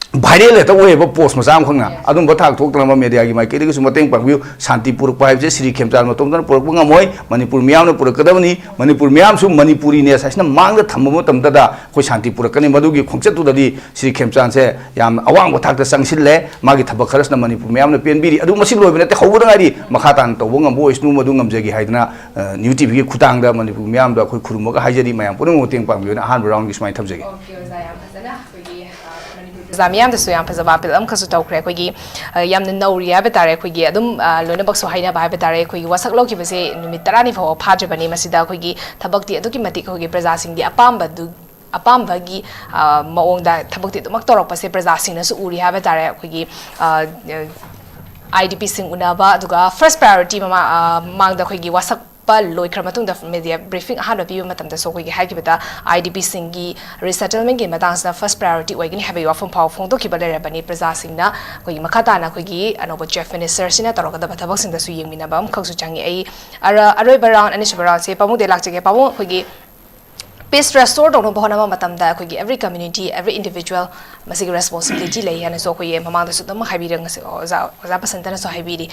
भाइरल है तो वो पोस्ट मचाम खंगा अदुम बथाक थोक्तना मीडिया की माइक के सुमतें पाबियो शांति पुरक पाइबजे श्री खेमचान मतोमदन पुरक ngमोय मणिपुर मियामने पुरकदबनी मणिपुर मियाम सु मणिपुरी ने साइसना मांग थम्म मतमदा कोई शांति पुरकनी मदुगी खोंचतुददी श्री खेमचान से याम अवांग बथाक संगसिले मागी थबक खरसना मणिपुर मियामने पेनबिरी अदु मसि लोइबने ते हौबदगारी मखातान तौबो ngमबो इसनु मदु ngमजेगी हाइदना न्यू टीवी की खुतांगदा मणिपुर मियामदा कोई खुरुमगा हाइजरी मायाम पुरम मोतें पाबियो हान राउंड की स्माइ थबजेगी Zamiam the Suyam Pazabapil, Kasutokre, Quigi, Yam the Noria Betare, Quigi, Adum, Lunabox Haina by Betare, Quigi, was a loki was a Mitarani for Pajabani, Masida Quigi, Tabakti, Dokimatiko, Presassing the Apamba, Apambagi, Maonda, Tabakti, Mactoropa, Presassing, Uri Habatare, Quigi, IDP Sing Unaba, Duga, first priority, Manga Quigi was a loi kramatung da media briefing hanu piu matam da so ko gi haikibata IDP singi resettlement gi matang sa first priority oigini habe yo phom phau phong to ki bale bani praja singna ko gi makhata na ko gi anoba chief minister sina toroka da bathabak sing da su yengmina bam khaksu changi ai ara aroi baround ani baround se pamu de lak chege pamu ko gi peace restore to no bahana matam da ko gi every community every individual masig responsibility lei yana so ko ye mamang da su dam habirang se oza basanta na so habiri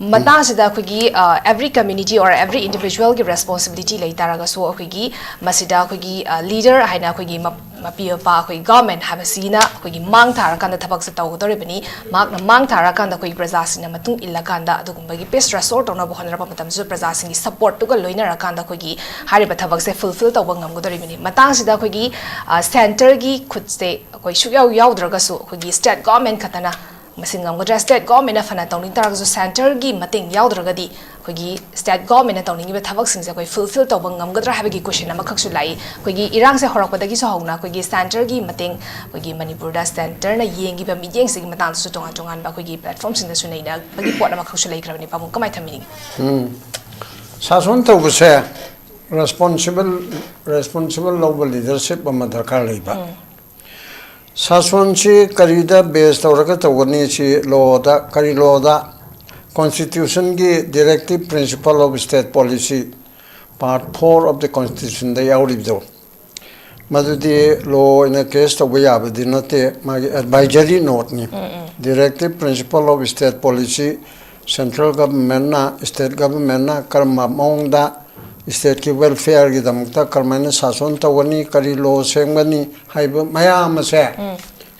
Matasida Kugi, every community or every individual give responsibility later so Kugi, Masida Kugi, leader, Haina Kugi, Mapia Pa, Kugi, government, have a sina, Kugi, Mang Tarakan, the Tabaks of Toribani, Mark Mang Tarakan, the Kugi Brazasina, Matu Ilakanda, the Kumbagi Pestra sort on a Bohanapam, Suprazasing support to go Loina Rakanda Kugi, Haribatabaks, fulfilled of Wangam Godoribani. Matasida Kugi, Centergi could stay, Kuishuya Yaudragasu, Kugi, state government Katana. Masingam go state government na fana tawning tar so center gi mating yaudragadi kogi state government na tawning be thabak sing se koi fulfill to bangam gadra habagi question ama khaksu lai kogi irang se horak padagi so hauna kogi center gi mating kogi manipur da center na yengi ba meeting sig matang su tonga tongan ba kogi platform sing da su nei na bagi pot ama khaksu lai krabani pamu kamai thamini sason to buse responsible local leadership ama darkar leiba Saswanchi Karida based Oraka Tawanichi Loda Kariloda Constitution gi Directive Principle of State Policy Part 4 of the Constitution they outlive. Madudi law in a case of Wayab did not my advisory note ni Directive Principle of State Policy Central Government State Government Karma Monda State ki welfare ki damukta karmane sason tawani kari lo sengani haiba mayam se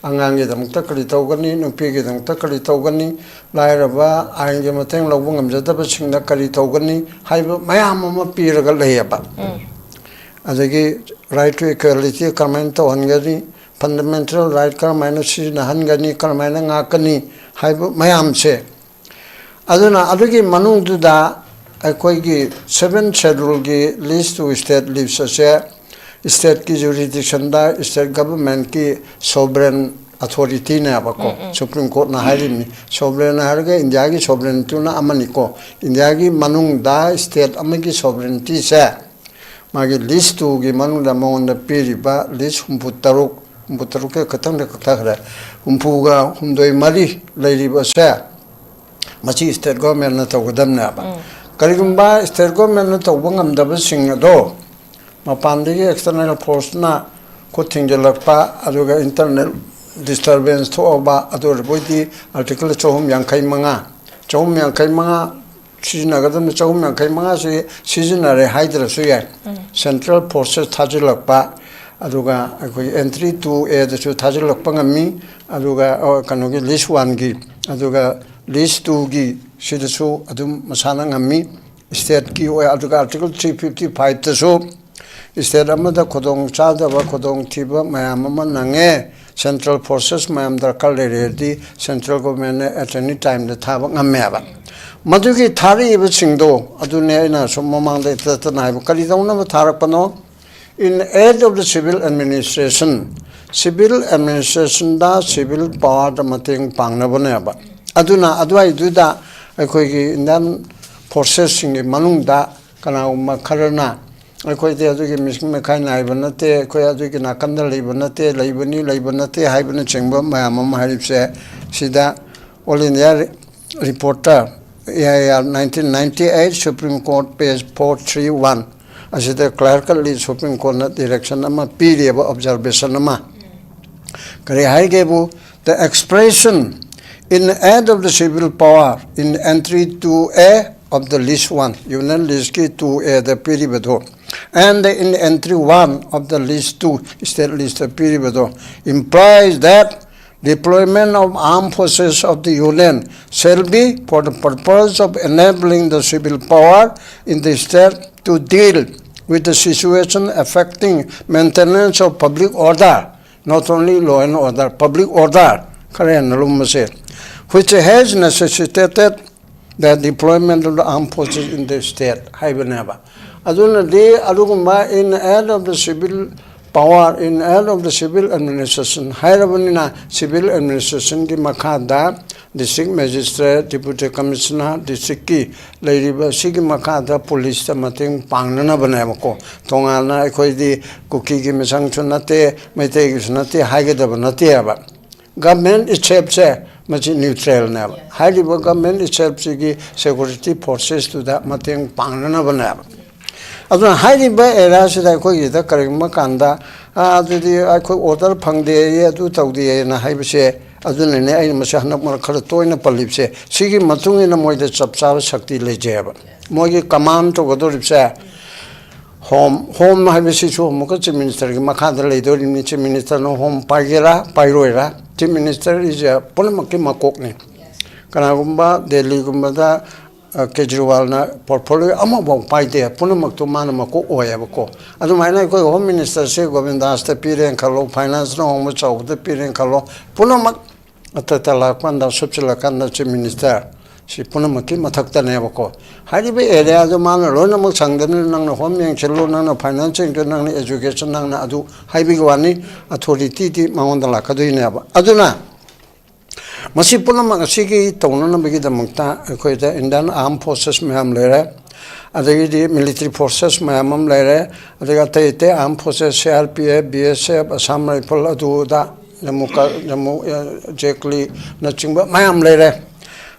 angang ki damukta kari tawani nupi ki damukta kari tawani lairaba aing ki mateng lobung amjata ba singna kari tawani haiba mayam ama piraga leyaba adagi right to equality karmane tawangani fundamental right karmane sina hangani karmane ngakani haiba mayam se aduna adagi manung du da Akoigi 7 schedule ki list to state leaves ase state ki jurisdiction da state government ki sovereign authority ne abako Supreme Court na harini sovereign harga India ki sovereignty na amani ko India ki manung da state amagi sovereignty se magi list to ki manung da mon da piriba list humputaruk ke katang de kathara humpuga humdoi mari leiriba se machi state government na tawadam na ba Karigumba state government to Wangam double sing a do. Mapandi external force na cutting the lakpa, aduga internal disturbance to Oba, Adur Bodi, article Chohum Yankai Manga. Chohum Yankai Manga, Shinagadam Chohum Yankai Manga, seasonary hydra suya. Central forces Tajilakpa, Aduga, entry to air the Tajilakpangami, Aduga, Kanogi, list 1 gi, Aduga, list 2 gi, Shidasu, Adum Masanangami, state ki, Aduga, article 355 the so. Instead of the Kodong Chada, Kodong Tiba, Mayamama Nange, Central Forces, Mayam Darkal ready, Central Government at any time the Tabang Ameva. Maduki Tari Singdo, Adunena, Somamang the Tatanai, Kalidona Tarapano, in aid of the civil administration da civil power the Mating Pangnaboneba. Aduna, Adwai do that, I could in them processing a Manunda, Kanauma Karana. I quite the other Missing Ivanate, Koyaduki Nakanda Libanate, Libanate, Hibana Chamber, my mamma had said, Sida, all in their reporter, 1998 Supreme Court, page 431. As the clerical Supreme Court direction, Nama, period of observation. Karihagebu, the expression in aid of the civil power in entry to A of the list 1, Union list 2 the period. And in entry 1 of the list 2, state list period, implies that deployment of armed forces of the Union shall be for the purpose of enabling the civil power in the state to deal with the situation affecting maintenance of public order, not only law and order, public order, which has necessitated the deployment of the armed forces in the state. Aduna de Adugumba in aid of the civil power, in aid of the civil administration, Hirabanina civil administration, the Makada, district magistrate, deputy commissioner, district key, Lady Sigi Makada, police, the Mating Pangana Banamako, Tongana, Equidi, Kuki Misanchunate, Metegisnati, Hagadabanatiaba. Government itself much neutral never. Highly government itself security forces to that Mating Pangana Banab. As a highly by eras that I could the Karimakanda, I could order Pangde, do Taudi and a Hibase, as an name Masana Marcato in a Palipse, Sigi Matung in a Moida Sapsava Shakti Lejeba. Mogi command to Godoripse. Home Hibasicho, Mokachi Minister, Makanda Later, Minister, no home Pagera, Pyroera, Chief Minister is a Ponamakima Cockney. Kanagumba, Delhi Gumbada, Kejriwal portfolio, Amabo Pide, Punamak Manamako, Oyabako. As my home minister say, Govindas, the Piri and Kalo, finance no much of the Piri and Kalo, Punamak, Atatala, Kwanda, Subsilakanda, Chief Minister. Si Punamaki Matakta Nevako. Hadibi area the man Ronamo Sangan, Nang home and Chelona, financing, Nang education, Nang Adu, Hibigwani, authority, Mount Lakadinaba. Aduna Masipunamakasiki, Tonana Begida Mukta, Equator, and then armed forces Mayam Lere, the military forces Mayamam Lere, the Gatate, armed forces, CRPA, BSF, Assam Rifle Aduda, Jamuka, Jakely, Nachimba, Mayam Lere.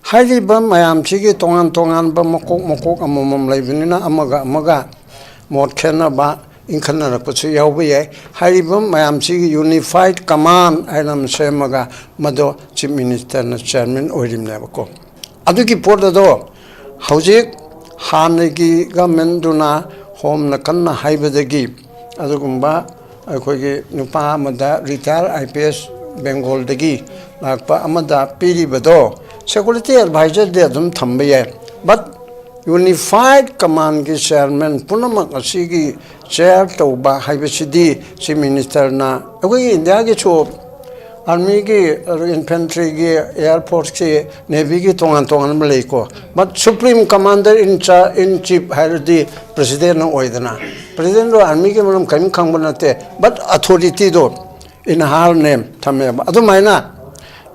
Haidibam, I am Chigi Tongan Bamako, Amom Lavinina, Amaga, Mort Kenaba, in Canada, Yawe, Haidibam, I am Chigi Unified Command, I am Semaga, Mado, Chief Minister, and Chairman, Odim Navako. Aduki Portado, Haujik, Hanegi, Gamenduna, Home Nakana, Haibadagi, Adugumba, Akogi, Nupa, Mada, retired IPS, Bengal Degi, Lakpa Amada, Piri Bado. Security advisor they adum thambiye, but unified command ki chairman Punamak asigi chair toba haibasidi si minister na agoi India ki cho army ki infantry ki air force ki navy ki tongan malay ko, but supreme commander in chief hairdi president no oidana president do army ki manam kaim khangbanate but authority do in her name thambe adumaina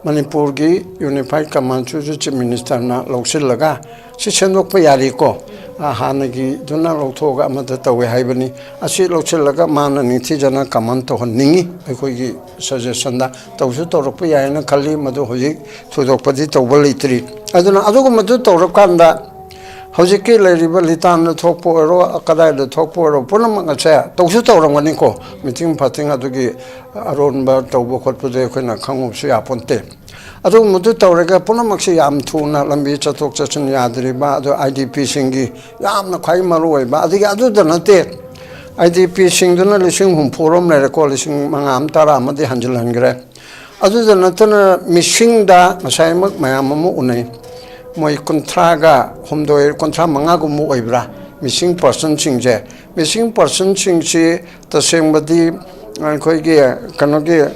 Manipur ki Unified Command Chief Minister na Loxilaga, she sent up Yariko, Hanagi, Duna Lotoga, Amataway Hibani, as she Loxilaga man and Nitijana command to Ningi, a quick suggestion that Tausutoropia and Kali Madohoji to the Padito Wally tree. I don't know, Adogumatu Torokanda, Hojiki Leriba Litan Tokporo, Akada the Tokporo, Punamacha, Tosutoramaniko, meeting Pating Adugi, Aronba, Toboko Pudekina, Kangusi Aponte. Adu Mutu Taurega, Punamaxi Yam Tuna, Lambicha Toksan Yadriba, the IDP Singi, Yam Kaimaru, but the other than a day. IDP Singduna Lishing Hum Forum, Recallishing Mangam Tarama, the Hangelangre. Other than Natana Mishing da, Masaimak, Mayamamu Une. Moi contraga homdoir contra mangago mo ibra missing person chingje missing person chingchi the same body koige kanoge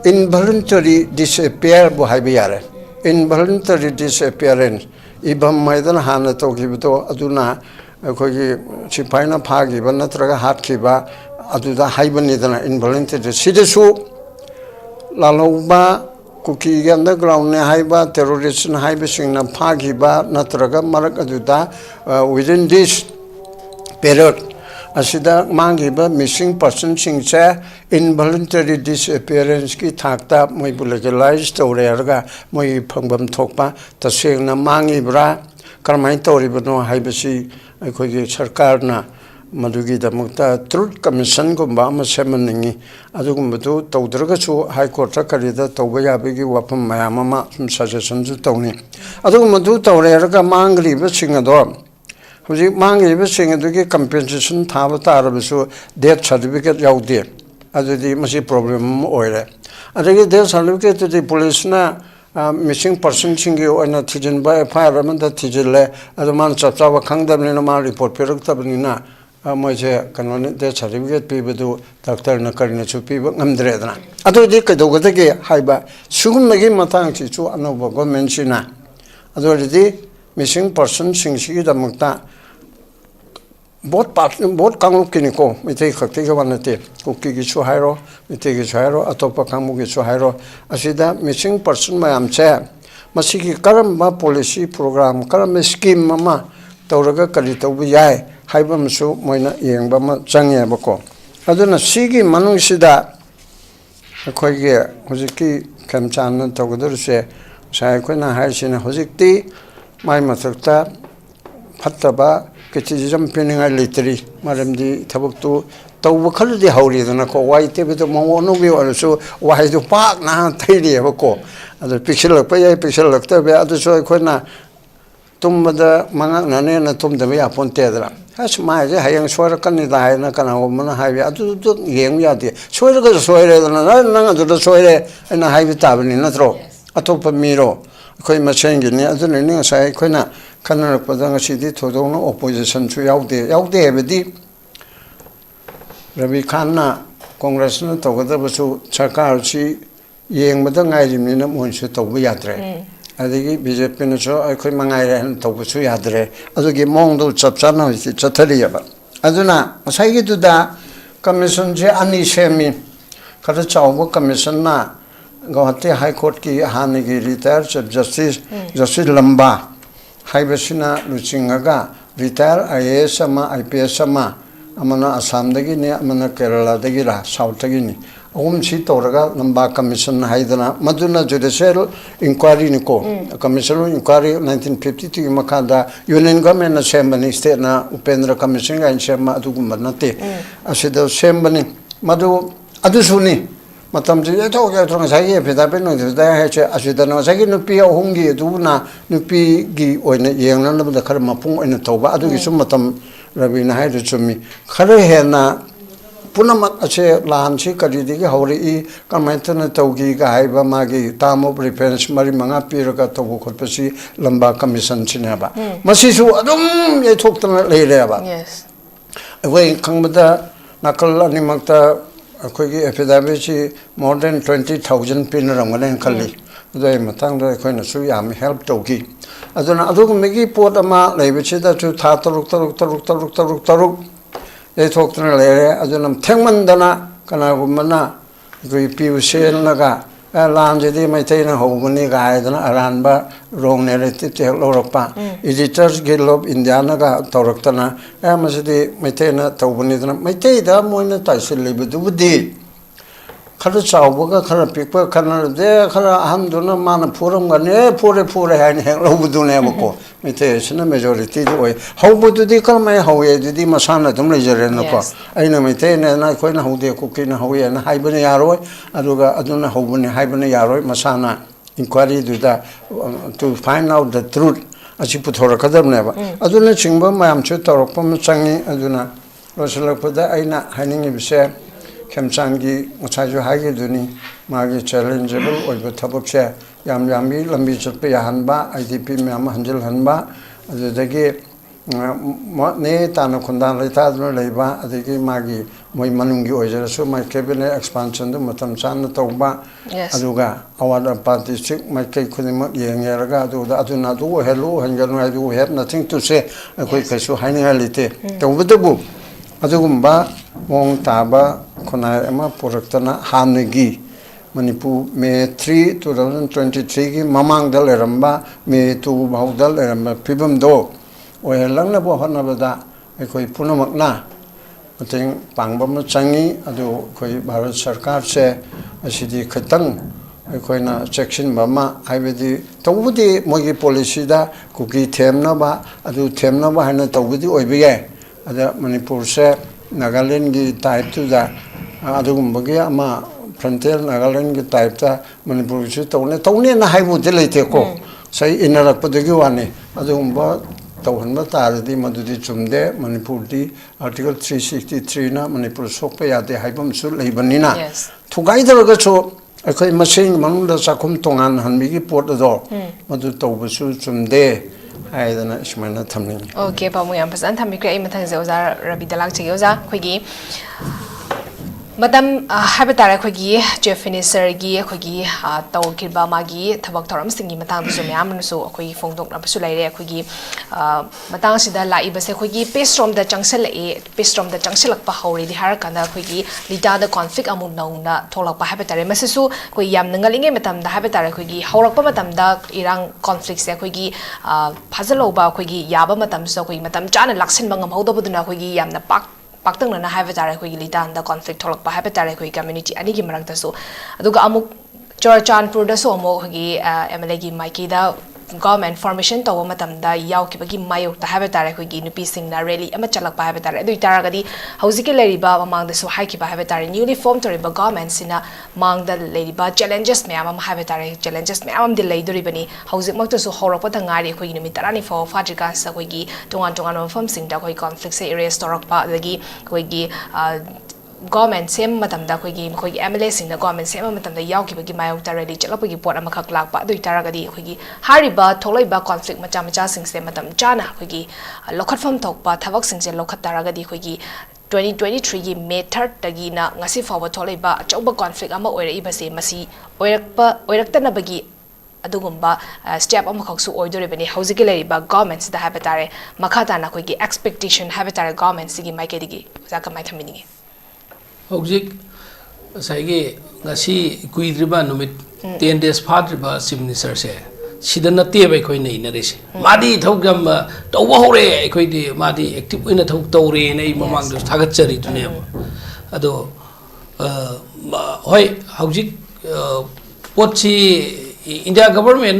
involuntary disappear bo haibiyare involuntary disappearance ibam maidan hana to gibto aduna koige chipaina phagi ba natraga hat khiba aduda haibani dana involuntary sidesu laloba Kuki underground haiba terrorist haiba singna phagiba natraga marak aduda within this period asida mangiba missing person singcha involuntary disappearance ki thakta moi legalize tawrega moi phangbam thokpa tasengna mangibra karmai tawribano haibasi akhoi sarkarna Madugi Damukta Truth Commission Gumba Semaningi Adugumbu Taudragasu High Court Karida Tawaya Bigi Wapam Mayamama suggestions to Tony Adugumadu Taurega Mangri Singador who's Mangi Singaduki compensation Tabata Arabisu death certificate Yaudi as the Masi problem oil. I think their certificate to the police na missing person singu and a Tijan by a fireman that Tijele as a man Chatawa Kangdam in a man report Peruktabina. Moje canon de certificate people do doctor Nakarina to people Amdredna. I do the Kadogate Haiba, soon again Matanchi to Anova Gomenshina. Already missing person sings the Mukta. Both Kangukiniko, we take a take one a tape, Cookie Suhairo, we take a Suhairo, Atopa Kamuki Suhairo, Asida, missing person by Amchair. Masiki Karamba policy program, Karame scheme Mama, Tauraga Karito Yai. Haibam so moina yeng bama changye bako aduna sigi manung sida khoige hojiki Khemchand tawdur se sai khona haisina hojikti mai mathakta phattaba kichi jumping litri maramdi thabuktu tawba khaldi hawri dana ko wai te bedo mo no bi also wai do pak na thairi bako adu pixel pa yai pixel lakta be adu so khona tumada manga nane na tum de ya ponte dra has mai je hayang soira kan ni dai na kana o mana hai ya du yeng ya de soira ga soira na na du soira na hai ta bani na tro atopa miro khoi ma cheng ni adu ni sai khoi na kana pa dang si di tho dong no opposition chu yau de be di Rabi Khan na congress na to ga da su sarkar chi yeng ma da ngai rim ni na mon su to bu ya tre adigi BJP no so akhoi mangai ren to bu su ya dre adugi mongdo chapcha na si chathari ya ba aduna sai gi du da commission je ani shemi kada chaw commission na Guwahati High Court ki hanigi retired chief justice lamba haibasina luchingaga retired IAS sama IPS sama amana Assam dagi ne amana Kerala dagi ra South dagi ni si toraga lamba commission haidana maduna judicial inquiry niko commission inquiry 1952 makada union government na sembani state na upendra commission ga sema adugumba nate asida sembani madu adusuni matam je to ga trong sai ye pheda pe no da he che asida no sai no pi hongi duna no pi gi oina yengna na da khar mapung oina toba adu gi sum matam rabi na hai chumi khare he na punamak ache lan chi kari digi hauri I kamaitana taugi ga haiba magi tamo preference mari manga piraga togu khotpasi lamba commission chinaba masisu adum ye thoktana leire ba yes away kangmada nakal animakta akhoi affidavit chi more than 20,000 pin ramganen khalli dai matang da khoi na su yam help togi aduna adu megi pot ama leibichi da chu tha taruk they talk to Lere, as I'm Tengmandana, Kanagumana, Gripi Shell Naga, Lanji, my tailor, Homuni guide, Aranba, wrong narrative, Loropa, editors, Gillob, Indianaga, Toroctana, Amazidi, my tailor, Tobunidana, my tailor, Moina Taisili, but do खरा चावबगा खरा पिकपा खना दे खरा हम दोना मान forum गने फोरे फोरे है ने लौबुदुने बको मिते सना मेजॉरिटी दो हौबुदुदी करमै हौये दुदी मसाना तुम लेजरे नको आइना मिते ने ना खोइना हौदे कुकिना हौये ना हाइबने यारोय अदुगा अदुना हौबने हाइबने यारोय मसाना inquiry दुदा to find out the truth achi puthora kadamneba aduna chingba mayam chu torokpa changi aduna rosalakpada aina haningi bise Khemchand gi ngachaju hagi duni magi challengeable oiba thabakse yam yami lambi chutpe yahanba IDP myam hanjil hanba adudagi ne tana khundan leita aduna leiba adagi magi moi manungi oijarasu mai cabinet expansion du matam chan tawba aduga award party sik mai kai khunima yengeraga aduna du hello hangal no do have nothing to say koi kaisu hainga lite tawbudu adugumba mong taba khona ema puraktana hanegi Manipur May 3 2023 gi mamang dal ramba May 2 baudal ramba pibam do ohelang na bo hona bada koi punamakna mateng pangbam changi adu koi Bharat Sarkar se asidi khatang koi na section mama aibedi tawbudi mogi policy da kuki themna ba adu themna ba hana tawbudi oibiye ada Manipur se Nagaland gi type tu da adugumba ama frontier Nagaland gi type ta Manipur se tawne na haibu de leite ko sai inarak padagi wani adugumba tawhanba taradi madudi chumde Manipur di article 363 na Manipur sokpa yade haibam su leibanina thugai daraga cho akhoi masing manunda sakhum tongan hanbigi port do madu tawbasu chumde aidana ismana thamni okay pamu yam pasan thammi kre ai mathang je oza rabi dalak che oza khoigi madam habatara khogi chief minister gi khogi tawkirba magi thabak thoram singi matang du myam nu so khoi phongdok na su laire khogi matang sida lai ba se khogi pestrom da changsel pa hori di har kana khogi lida da conflict amu nauna tholak pa habatare masu khoi yam nangalinge matam da habatara khogi haurak pa matam da irang conflict se khogi phajalo ba khogi yaba matam so khoi matam chana laksin bangam hodo buduna khogi yamna pak Paktang na have tare koi litan da conflict tholak pa have tare koi community ani gi marak da so aduga amuk Chorchandpur da so mo gi MLA gi maiki da government formation to matam da yaw ki bagi mayok ta have tare koi gi nupi sing na rally ama chalak pa have tare adu tara ga di hausi ke leri ba mang da so hai ki ba have tare newly formed to ba government sina mang da leri ba challenges me ama have tare challenges me am de lei dori bani hausi mak to so horok pa ngari koi ni mi tarani fo fatrika sa koi gi tongan form sing da koi conflict se areas torok pa da gi koi gi government sem matam da koi MLA sing da government sem matam da yaw ki bagi mayok ta rally chalak bagi pot ama khak lak pa dui tara ga di koi hariba tholoi ba conflict macha sing se matam chana koi lokhat form thok pa thavak sing se lokhat tara ga di koi 2023 gi May 3rd tagi na ngasi fawa tholoi ba chauba conflict ama oira ibase masi oirakta na bagi adugumba step amakak su oidore bani hausi ke leri ba government da habitare makhata na koi expectation habitare government sigi maike digi zaka mai thamini Hojik saigi ngasi kuidriba numit 10 days fadriba chief minister se sidana te bai khoi nei na rese madi thogam tawwa hore khoi di madi active ina thog tawre nei mamang du thagat chari tu ne ado hoi hojik pochi India government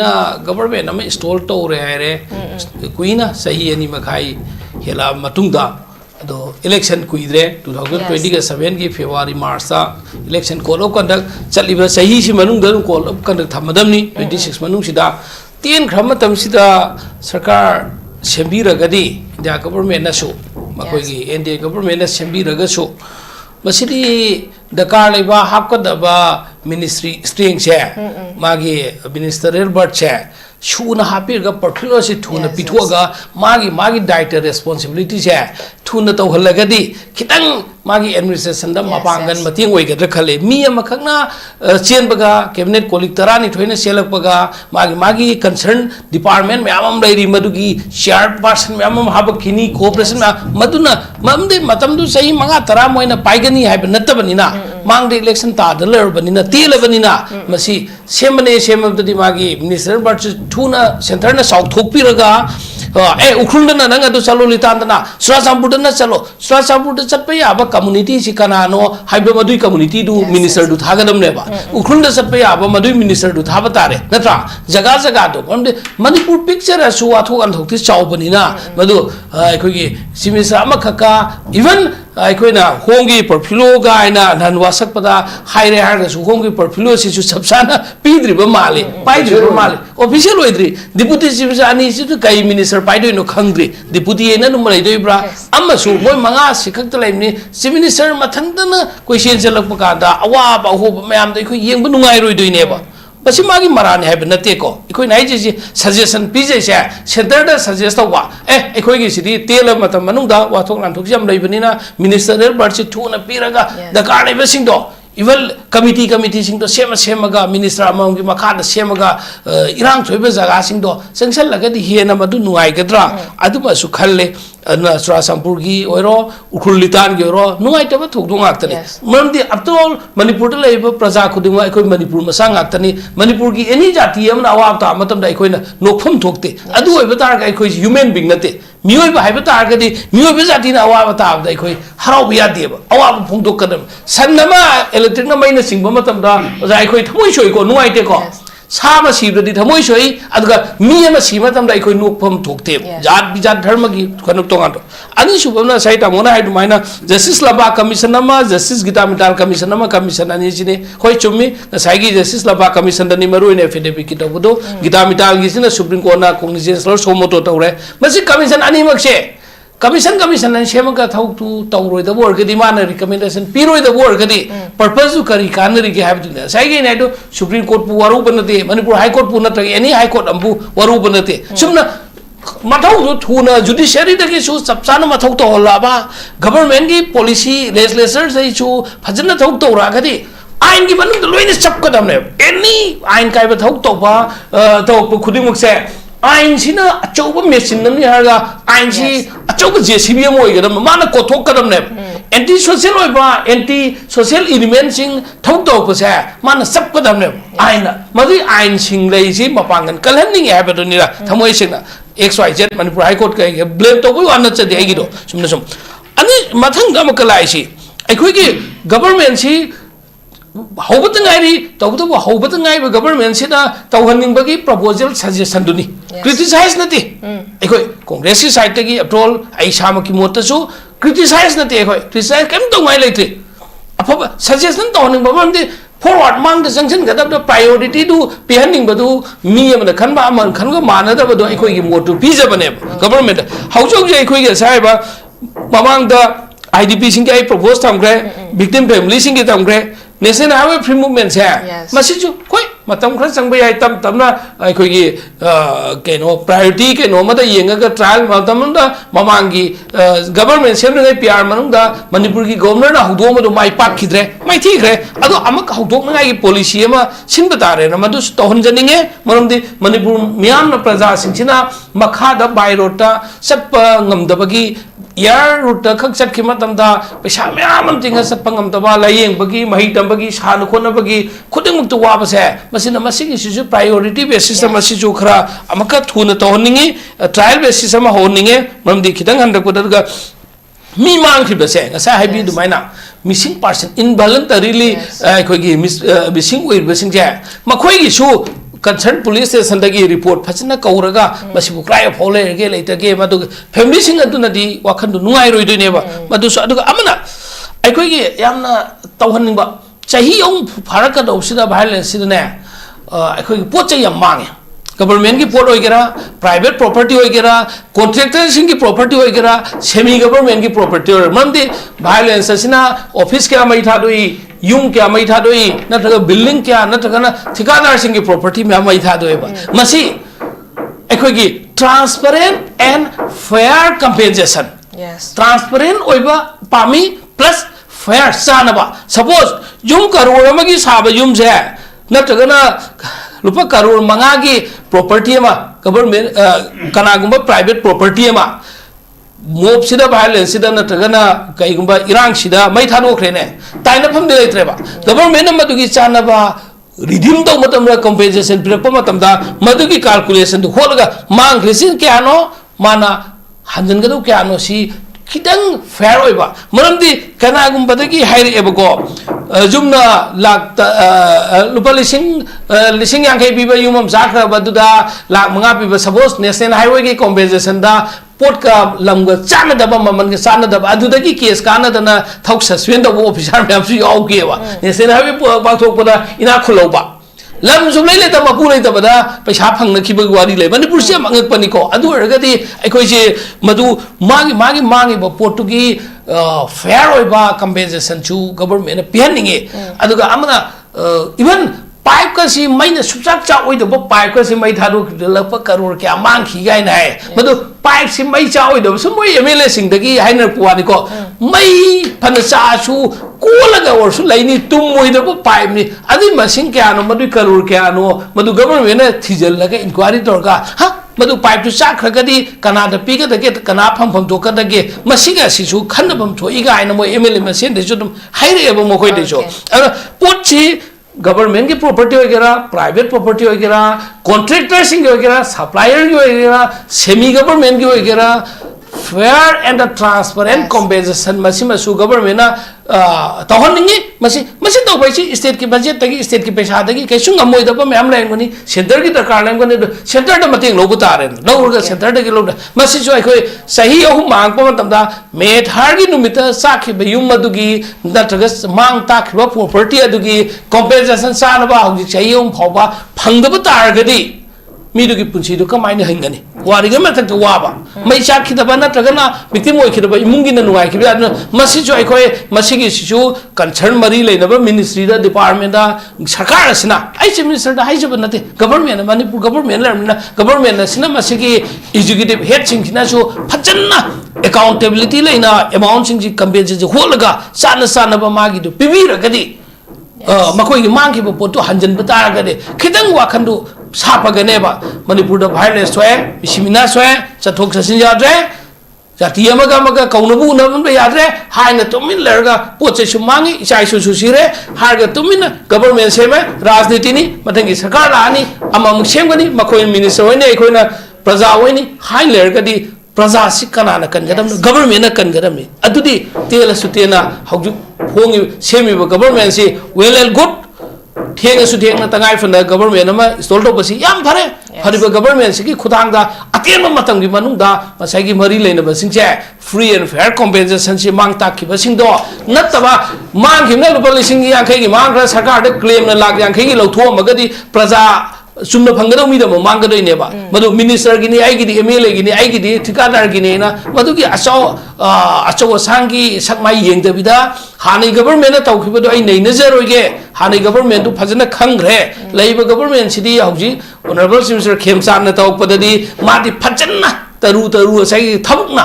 na install tawre haire kuina sahi ani makhai hela matungda ado election kuidre 2027 ki February March ta election call of conduct chaliba sahi si manung da call of conduct thamadam ni 26 manung sida tien khram tam sida sarkar sembi ragadi India government na so makoi gi India government na sembi raga so masidi dakar leba hapkadaba ministry string che magi ministerial bird che shuna hapirga particular si thuna pithuaga magi director responsibility che thuna to halagadi khitang magi administration da mapangan mating oi gadra khale mi amakhakna chen baga cabinet colleague tarani thoina selak baga magi concern department me amam lairi madugi chairperson me amam habakini cooperation maduna mamde matamdu sahi manga tara moina paigani hai natabani na mang election ta dalar banina telebanina masi semane semabdi magi minister but thuna center na south thokpiraga उखरुंडना नंग अदु चलो लितांदना चुराचांपुरदना चलो चुराचांपुरद Chatap याबा community सि कनानो हाइबा मदुई community दु minister दु थागदमनेबा उखरुंड Chatap याबा मदुई minister दु थाबा तारे नत्रा जगा जगा दो मरमदे मणिपुर पिक्चर असु वाथो अनथोक्ति चावबनिना मदु अखोगी सिमिसा अमखका इवन अखोइना होंगी परफिलो गाइना ननवासकपदा हाइरे हारगसु होंगी परफिलो सिसु सबसाना पीद्रिबा माले पाइद्रिबा माले ऑफिशियल ओइद्रि डिप्यूटी चीफ अनि सिसु कई मिनिस्टर पाइदोइनो खंग्रि डिप्यूटी एना नुम लैदोइब्रा अमसु मोय मंगा सिखक्त लैमनि चीफ मिनिस्टर मथंगदना क्वेश्चन जलकप कादा अवाब अहोब मयाम दै खो येंब नुंगाइ रोइदोइनेबा बसी मागी मराने है नते को इकोई नाइ जी सजेशन पीजे से सेंटर दा सजेस्ट तवा इकोई की सिटी तेल मतम मनुंदा वाथोक लांथोक जम लैबनिना मिनिस्टरियल बर्ड से थूना पीरगा दरकार लेबसिंग दो इवल कमिटी सिंग तो सेमगा मिनिस्टर अमंगी मखाद सेमगा इरांग थोइबे जगा सिंग दो संगसल लगदि हेना मदु नुआइ गद्रा अदुबसु खल्ले चुराचांपुर की ओरो उखुलितान की ओरो नुआइतब थोकदो गाक्तनी मरमदि अतोल मणिपुर दा लेब प्रजा खुदिमा अखोय मणिपुर मसा गाक्तनी मणिपुर की एनी जाति अमना अवाब ता मतम दा अखोयना नोखम थोकते अदु ओइबा तार अखोय ह्यूमन बीइंग नते मियोइबा हाइबा तारगदि मियोइबा जातिना अवाब ताबदा अखोय हराउबा यादेबा अवाब फोंदोकदम सन्नमा इलेक्ट्रिक ना मैना सिंगबा मतम दा अखोय थमोय सोइको नुआइते को सामा सिब्रदि थमोय सोइ अदुगा मी अमा सिमा तमदा अखोय नोखम थोकते जात बिजात धर्म की खनु तोंगातो अनि सुबमना साइ तामोना हाइदु माइना जस्टिस लबा कमिशन अमा जस्टिस गितामिताल कमिशन अमा कमिशन अनि जिने होय चुम्मी साइगी जस्टिस लबा कमिशन दनि मरुइने एफिडेविट की तबदो गितामिताल गिसिना सुप्रीम कोर्ट ना कोंग्रेस सोमोतो तौरे मसि कमिशन अनि मक्से कमिशन सेमका थौतु तौरोइदबो ओरगदि माना रिकमेंडेशन पिरोइदबो ओरगदि पर्पस जु करी कानरी के हाबिदुने साइगे नाइदो सुप्रीम कोर्ट पु वारु बनते मणिपुर हाई कोर्ट पु नत्र एनी हाई कोर्ट अम्बु वारु बनते सुमना मथौ थुना जुडिशियरी दगे सु सबसाना मथौ तो हलाबा गवर्नमेंट की पॉलिसी लेजिस्लेचर सै छु फजन थौ तौरागदि आइन की मनुंग लोइने चपकदमने एनी आइन काइबा थौ तौबा तो खुदिमुक से आइन सिना अचौब मेसिन ननि हारगा आइन सि अचौब जेसीबी म होइगदम माना कोथोक कदमने एंटी सोशल ओइबा एंटी सोशल एलिमेंट सिंग थौक तौपसे माना सबकदमने आइन मदि आइन सिंग लैसि मपांगन कलहनिंग हैबदनिरा थमोय सिंगना XYZ मणिपुर हाई कोर्ट के ब्लेम तो कोई वान नचदे आइगिदो सुमना सुम अनि मथंग अमक लाइसि अखोइगी गवर्नमेंट सि हौबत गाइरी तौबदो हौबत गाइब गवर्नमेंट सिना तौहनिंगबगी प्रपोजल सजेशन दुनी क्रिटिसाइज नति अखोइ कांग्रेस की साइड तगी अटोल आई सामकी मोतसु क्रिटिसाइज नति अखोइ क्रिटिसाइज केम तौगाइ लेते अफब सजेशन तौहनिंगबा ममदि फॉरवर्ड मांग द जंक्शन गदब प्रायोरिटी दु पिहनिंगबदु मी अमन खनबा अमन खनगो मानदबदु अखोइगी मोटु पिजबने गवर्नमेंट हौजौजे अखोइगे साइबा ममांग द IDP सिंग के प्रपोज थमग्रे विक्टिम फैमिली सिंग के थमग्रे नेशनल हाईवे फ्री मूवमेंट है मसिजु कोई मतम खर संग बय तम तमना अखोइगी केनो प्रायोरिटी केनो मदा येंगा ट्रायल मतमदा ममांगी गवर्नमेंट सेमने पीआर मनुंदा मणिपुर की गवर्नर ना हौदो मदो माइ पाखिद्रे माइ थिग्रे अदो अमक हौदोकनाय की पॉलिसी अमा सिनबा तारे न मदु तोहनजनिंगे मरमदि मणिपुर मियाम प्रजा सिंचिना मखादा बाय रोडता सप ngमदबगी यार रूट खक चटकी मतमदा पैसा म्याम तिंगा सप ngमदबा लायेंबगी महि तंबगी सान खोनबगी खुदिंगमुक्त वाबसे मसिना मसिगी सिजु प्रायोरिटी बेसिस मसिजु खरा अमका थुना तोहनिंगे ट्रायल बेसिस मा होनिंगे मरमदि खिदंग हंदकदगा मी मांगखिबसे ngasa हाइबि दुमाइना मिसिंग पर्सन इनवॉलंटरीली अखोइगी मिसिंग ओइबसिंग जे मखोइगी सु कंसर्न पुलिस स्टेशन दगी रिपोर्ट फजना कौरगा मसिबु क्राइ ऑफ लेगे लेतगे मदु फैमिली सिंग अदुनदी वाखन दु नुआइ रोइदोनेबा मदु सु अदुगा अमना अखोइगी यामना तौहनिंबा चाही औ फारक दौसिदा भाइलेंस सिदने अखोइगी पोच याम मांगे गवर्नमेंट की पोट होइगेरा प्राइवेट प्रॉपर्टी होइगेरा कॉन्ट्रैक्टर सिंग की प्रॉपर्टी होइगेरा सेमी गवर्नमेंट की प्रॉपर्टी होर ममदि भाइलेंस सिना ऑफिस के मई थादोई यूं क्या मई थादोई नत्रगा बिल्डिंग क्या नत्रगा ठिकादार सिंग की प्रॉपर्टी में मई थादोएबा मसी अखोइगी transparent and fair compensation transparent ओइबा पामी प्लस फेयर सानबा सपोज यूं करोड़ अमगी साबा यूं से नत्रगा लुपा करोड़ मंगा की प्रॉपर्टी में गवर्नमेंट कनागुंबा प्राइवेट प्रॉपर्टी में मोब सिदा वायलेंस सिदा नत्रगना कईगुंबा इरांग सिदा मई थानोखरेने ताइना फम लेत्रेबा गवर्नमेंट मदुगी चानबा रिडीम तो कंपेंसेशन पिरप मदुगी कैलकुलेशन होलगा मांग रेसिन क्यानो mana hanjangadu kyano si kitang fair oiba maramdi kanagumpadagi hairi ebako jumna lak lupa lising yang kai piba yumam zakra baduda lak manga piba suppose national highway ki compensation da pot ka lamga chana daba maman ka chana daba adudagi case kana dana thok suspend da officer myam su yaw ke wa national highway ba thok pada ina khuloba lam zum lei le ta mapu lei ta bada paisa phang na khiba wari le manipur se mangak pani ko adu ergadi aikoi je madu magi ba pot gi fair oi ba compensation chu government pianinge aduga amana even pipe ka si mai na subsak cha oi do pipe ka si mai tharu lapa karor kya mang khi gai na hai madu pipe si mai cha oi do sumoi MLA sing dagi hainer puani ko mai phana cha chu kolaga or su laini tum moi do pipe ni adi masing kya no madu karor kya no madu government na thijal laga inquiry tor ka ha madu pipe tu cha khagadi kana da pi ga dage kana pham to ka dage masiga si chu khanna bam tho iga ina mo MLA masen de chu dum haire ba mo khoi de cho pot chi government की property वगैरह private property वगैरह contractor Singh वगैरह supplier की वगैरह semi government की वगैरह fair and transparent compensation Masih Masu government ना तोहन नहीं मसी मसी तो भाई ची state की budget तकी state की पैसा तकी कैसे गमोई दबा मैं हम लाइन बनी center की दरकार लाइन बनी center तो मतें लोग बता रहे हैं लोग उनका center तकी लोग मसी जो है कोई सही हो मांग पर मतलब दा मेट हार की नुमित साखी बेयुम मधुगी नटरगस मांग ताक वा property अधुगी compensation सान बा होगी चाहिए उन भावा फंग बता रगदी मीदु की पुंसी दु कमाइने हंगनी वारिगे मथक वाबा मै चाक खिदबा नत्रगना victim ओइ खिदबा इमुंगी न नुगाइ खिबा मसी जो अखोय मसी की सिसु कंसर्न मरी लेनबा मिनिस्ट्री दा डिपार्टमेंट दा सरकार सिना आई चीफ मिनिस्टर दा हाइजब नते गवर्नमेंट मणिपुर गवर्नमेंट लरना गवर्नमेंट सिना मसी की एग्जीक्यूटिव हेड सिंग सिना सो फजन्ना अकाउंटेबिलिटी लेना अमाउंट सिंग जी कंपेंसेशन होलगा साना साना बा मागी दु पिबिरगदी मखोय की मांग की पोटो हंजन बतारगदे खिदंग वाखंदु सापगनेबा मणिपुर दा वायरलेस सोए मिसिमिना सोए चथोक ससिन याद्रे जाति अमगा कौनबु नबन बे याद्रे हाइना तुमिन लरगा पोचे सु मांगी इचाइ सु सुसिरे हारगा तुमिन गवर्नमेंट सेमे राजनीति नि मथंगी सरकार लानी अमम सेमगनी मखोय मिनिस्टर होइने एखोयना प्रजा होइनी हाइ लरगदी प्रजा सि कनाना कनगदम गवर्नमेंट ना कनगदम अदुदी तेल सुतेना हौजु फोंगी सेमिबा गवर्नमेंट सि वेल एंड गुड ठेंग सुठेंग तंगाई फन गवर्नमेंट अमा इंस्टॉल तो बसी याम फरे फरिबा गवर्नमेंट से की खुदांग दा अतेन मतंग की मनुंग दा मसाई मरी लेना बसिंग से फ्री एंड फेयर कॉम्पेंसेशन से मांग ताकि बसिंग दो नतबा मांग हिमना रुपा लिसिंग यांखै की मांग सरकार दे क्लेम न लाग यांखै की लौथो मगदी प्रजा सुमन फंगदो मी दम मांगदोइनेबा मदु मिनिस्टर गिनी आई गिदी एमएलए गिनी आई गिदी ठिकादार गिनी ना मदु की अचो सांगी सकमाई येंगदबिदा हानि गवर्नमेंट ना तौखिबदो आई नै नजरोगे हानि गवर्नमेंट दु फजना खंगरे लैब गवर्नमेंट सिदी हौजी ऑनरेबल मिनिस्टर खेमचांद ना तौपददी मादि फजना तरु सही थबुकना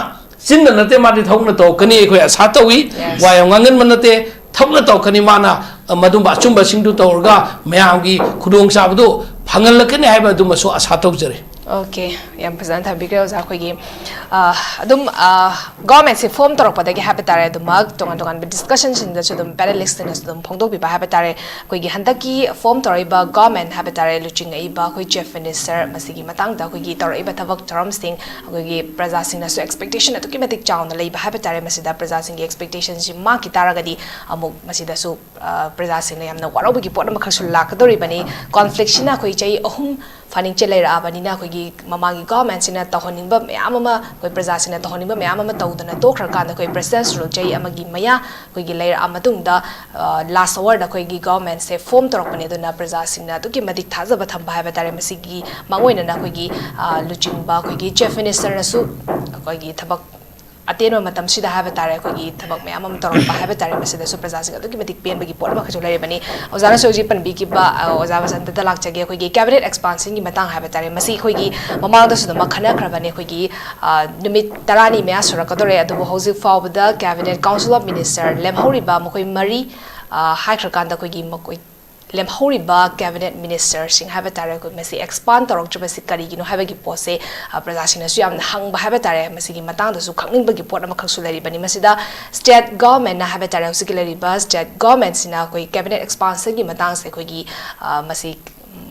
सिन नते मादि थौकना तौकनी एखोय आसा तौई वायम ngangen मनते थबना तौकनी माना मदुम अचुंबा सिंदु तौरगा मयामगी खुदोंग साबदो फंगल लकने हाइबा दुमसो आसा तौजरे ओके याम फजन थाबिग्रे ओजा खोगी अदुम गवर्नमेंट से फॉर्म तोरपदगी हाबतारे दुमक तोंगन तोंगन डिस्कशन सिन दसु दुम पैनलिस्ट ने दुम फोंदोक बिबा हाबतारे खोगी हंदकी फॉर्म तोरइबा गवर्नमेंट हाबतारे लुचिंग इबा खोई चीफ मिनिस्टर मसिगी मतंग दा खोगी तोरइबा थबक थरम सिंग खोगी प्रजा सिंग नसु एक्सपेक्टेशन अतुकी मेटिक चाउन लेबा हाबतारे मसिदा प्रजा सिंग एक्सपेक्टेशन सि मा की तारगदी अमुक मसिदा सु प्रजा सिंग ने यामना वारोबगी पोट मखसु लाकदोरि बनी कॉन्फ्लिक्ट सिना खोई चई अहुम फानिंग चले राबनिना खोगी ममागी गवर्नमेंट सिना तहोनिंबा मयाम अमा कोई प्रजा सिना तहोनिंबा मयाम अमा तौदना तोखर कांदा कोई प्रोसेस रुल चई अमगी मया खोगी लेर अमतुंगदा लास्ट आवर दा खोगी गवर्नमेंट से फॉर्म तोरकपने दुना प्रजा सिना तुकी मदिक थाजबा थंबा हाबा तारे मसिगी मंगोइना खोगी लुचिंगबा खोगी चीफ मिनिस्टर नसु खोगी थबक अतेन मतम सिदा हाबा तारे खोगी थबक मयाम अम तोरकपा हाबा तारे मसिदा सु प्रजा सिगा तुकी मदिक पेनबगी पोट मखजु लेरे बनी ओजाना सोजी पनबी किबा ओजा बसंत दा लाकचगे खोगी कैबिनेट एक्सपांशन की मतंग हाबा तारे मसि खोगी ममांग दसु द मखना खरबने खोगी निमित तरानी मया सुरकदोरे अदुबो हौजिक फावबदा कैबिनेट काउंसिल ऑफ मिनिस्टर लेमहौरिबा मखोई मरी हाइखरकांदा खोगी मकोई लेमहौरिबा कैबिनेट मिनिस्टर सिंह हाबा तारे को मसि एक्सपांड तोरकजबसि करिगिनो हाबगी पोसे प्रजा सिंहसु याम हंग हाबा तारे मसिगी मतंग दसु खंगनिंबगी पोट अमखसु लेरिबनी मसिदा स्टेट गवर्नमेंट ना हाबा तारे हुसिकी लेरिबा स्टेट गवर्नमेंट सिना कोई कैबिनेट एक्सपांशन की मतंग से कोई मसि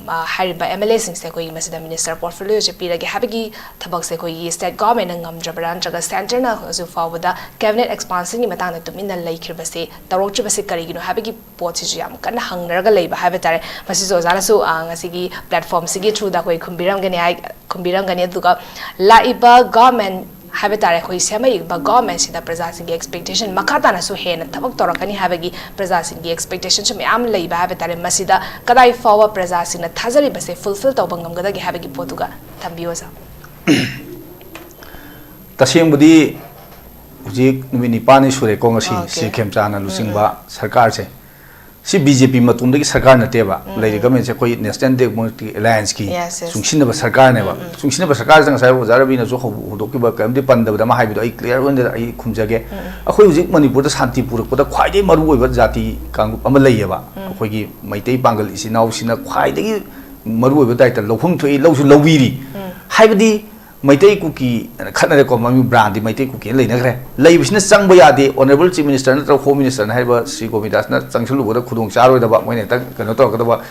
hariba MLA sing se koi masida minister portfolio je pirage habigi thabak se koi state government ngamjabran jaga center na su fawada cabinet expansion ni matang na tumina laikhir base tarok chu base karigino habigi pot si yam kan hangnarga leiba habi tare masi so jala su ngasigi platform sigi through da koi khumbiram gani duga laiba government habi tare koi semai ba government sida praja sing expectation makata na su hena thabak torakani habigi praja sing expectation chu am leiba habi tare masida kadai fawa praja sing na thajari base fulfill tawbangam gada gi habigi potuga thambiyo sa taseng budi hujik numini pani sure kongasi si Khemchand lusingba sarkar se si BJP matum de sarkar na teba lai government se koi national democratic alliance ki sungshin ba sarkar ne ba sungshin ba sarkar jang sai Jarabi na jo hodok ba kam de pandab da ma haibi ai clear on da ai khumjage akhoi hujik Manipur da shanti purak da khwai dei maru oi ba jati kang am lai ba akhoi gi maitai pangal isi naw sina khwai dei maru oi ba dai ta lofung thoi lawsu lawiri haibdi Maitai Kuki Kanare Komami brand, Maitai Kuki, Lena, Lay business sang boyadi, Honorable Chief Minister, Home Minister, and Haba, Sri Gomidas, Sangsulu, Kudung Charo, about when I can talk about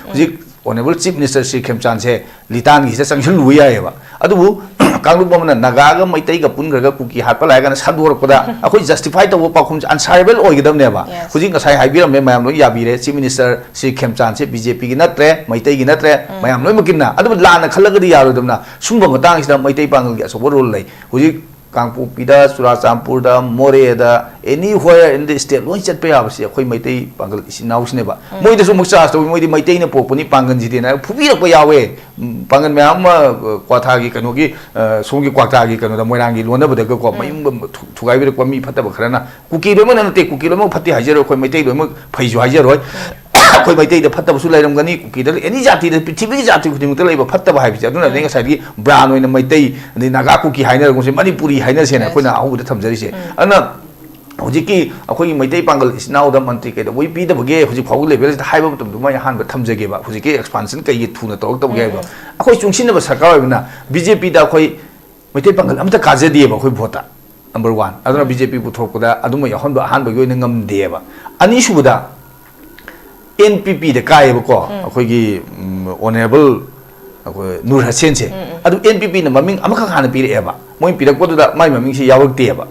Honorable Chief Minister Sri Khemchand, Litan, he says Sangsulu, Eva. Adu, Kangubom, Nagaga, Maitai Punga Kuki, Hapalaga, and Sandur Koda, I could justify the Wopakums and Sarabel or Gidam never. Putting aside Ibira, Mayam Yabire, Chief Minister Sri Khemchand, BJP Natre, Maitai Natre, Mayam Nomukina, I don't land a Kalagadi Yarodamna, Sumba Matang, Maitai. So what role like Huji Kangpu Pida, Surasampurda, Moreda, anywhere in the state, one set pay hours, Koi Maite Pangal is now never. Moi the Sumusas, we might maintain a popuni Panganjidina, Pupia Poyawe, Pangan Mayama, Quatagi Kanogi, Songi Quatagi, Kanoda Morangi, one of the Goko, to Ivory Kwami Patabakrana, Cookie Roman and take Cookie Romo Pati Hajero, Koi Maite, Paju Hajero. Koi mai the patta su lai gani ki da any jati the pithibhi jati ku mutai ba patta ba hai bi aduna ne sai gi brand oina mai tai ni naga ku ki haina ko se manipuri haina se na ko na ahu da thamjari se ana hoji ki akoi mai tai pangal isnau da mantri ke da we pi da bage hoji phau level da hai ba tum duma han ba thamjage ba hoji ki expansion kai thu na tok tok ge ba akoi chungsin ba sarkar na BJP da akoi mai tai pangal amta ka je die ba akoi vota number 1 aduna BJP bu thok da aduma yahan ba han ba yo ngam de ba ani shu da NPP the Kai Boko, Honorable Nur Hasense. Adu NPP the Maming Amaka Pi Eva. Moin Pira Koda, my Maming Yawak Deva.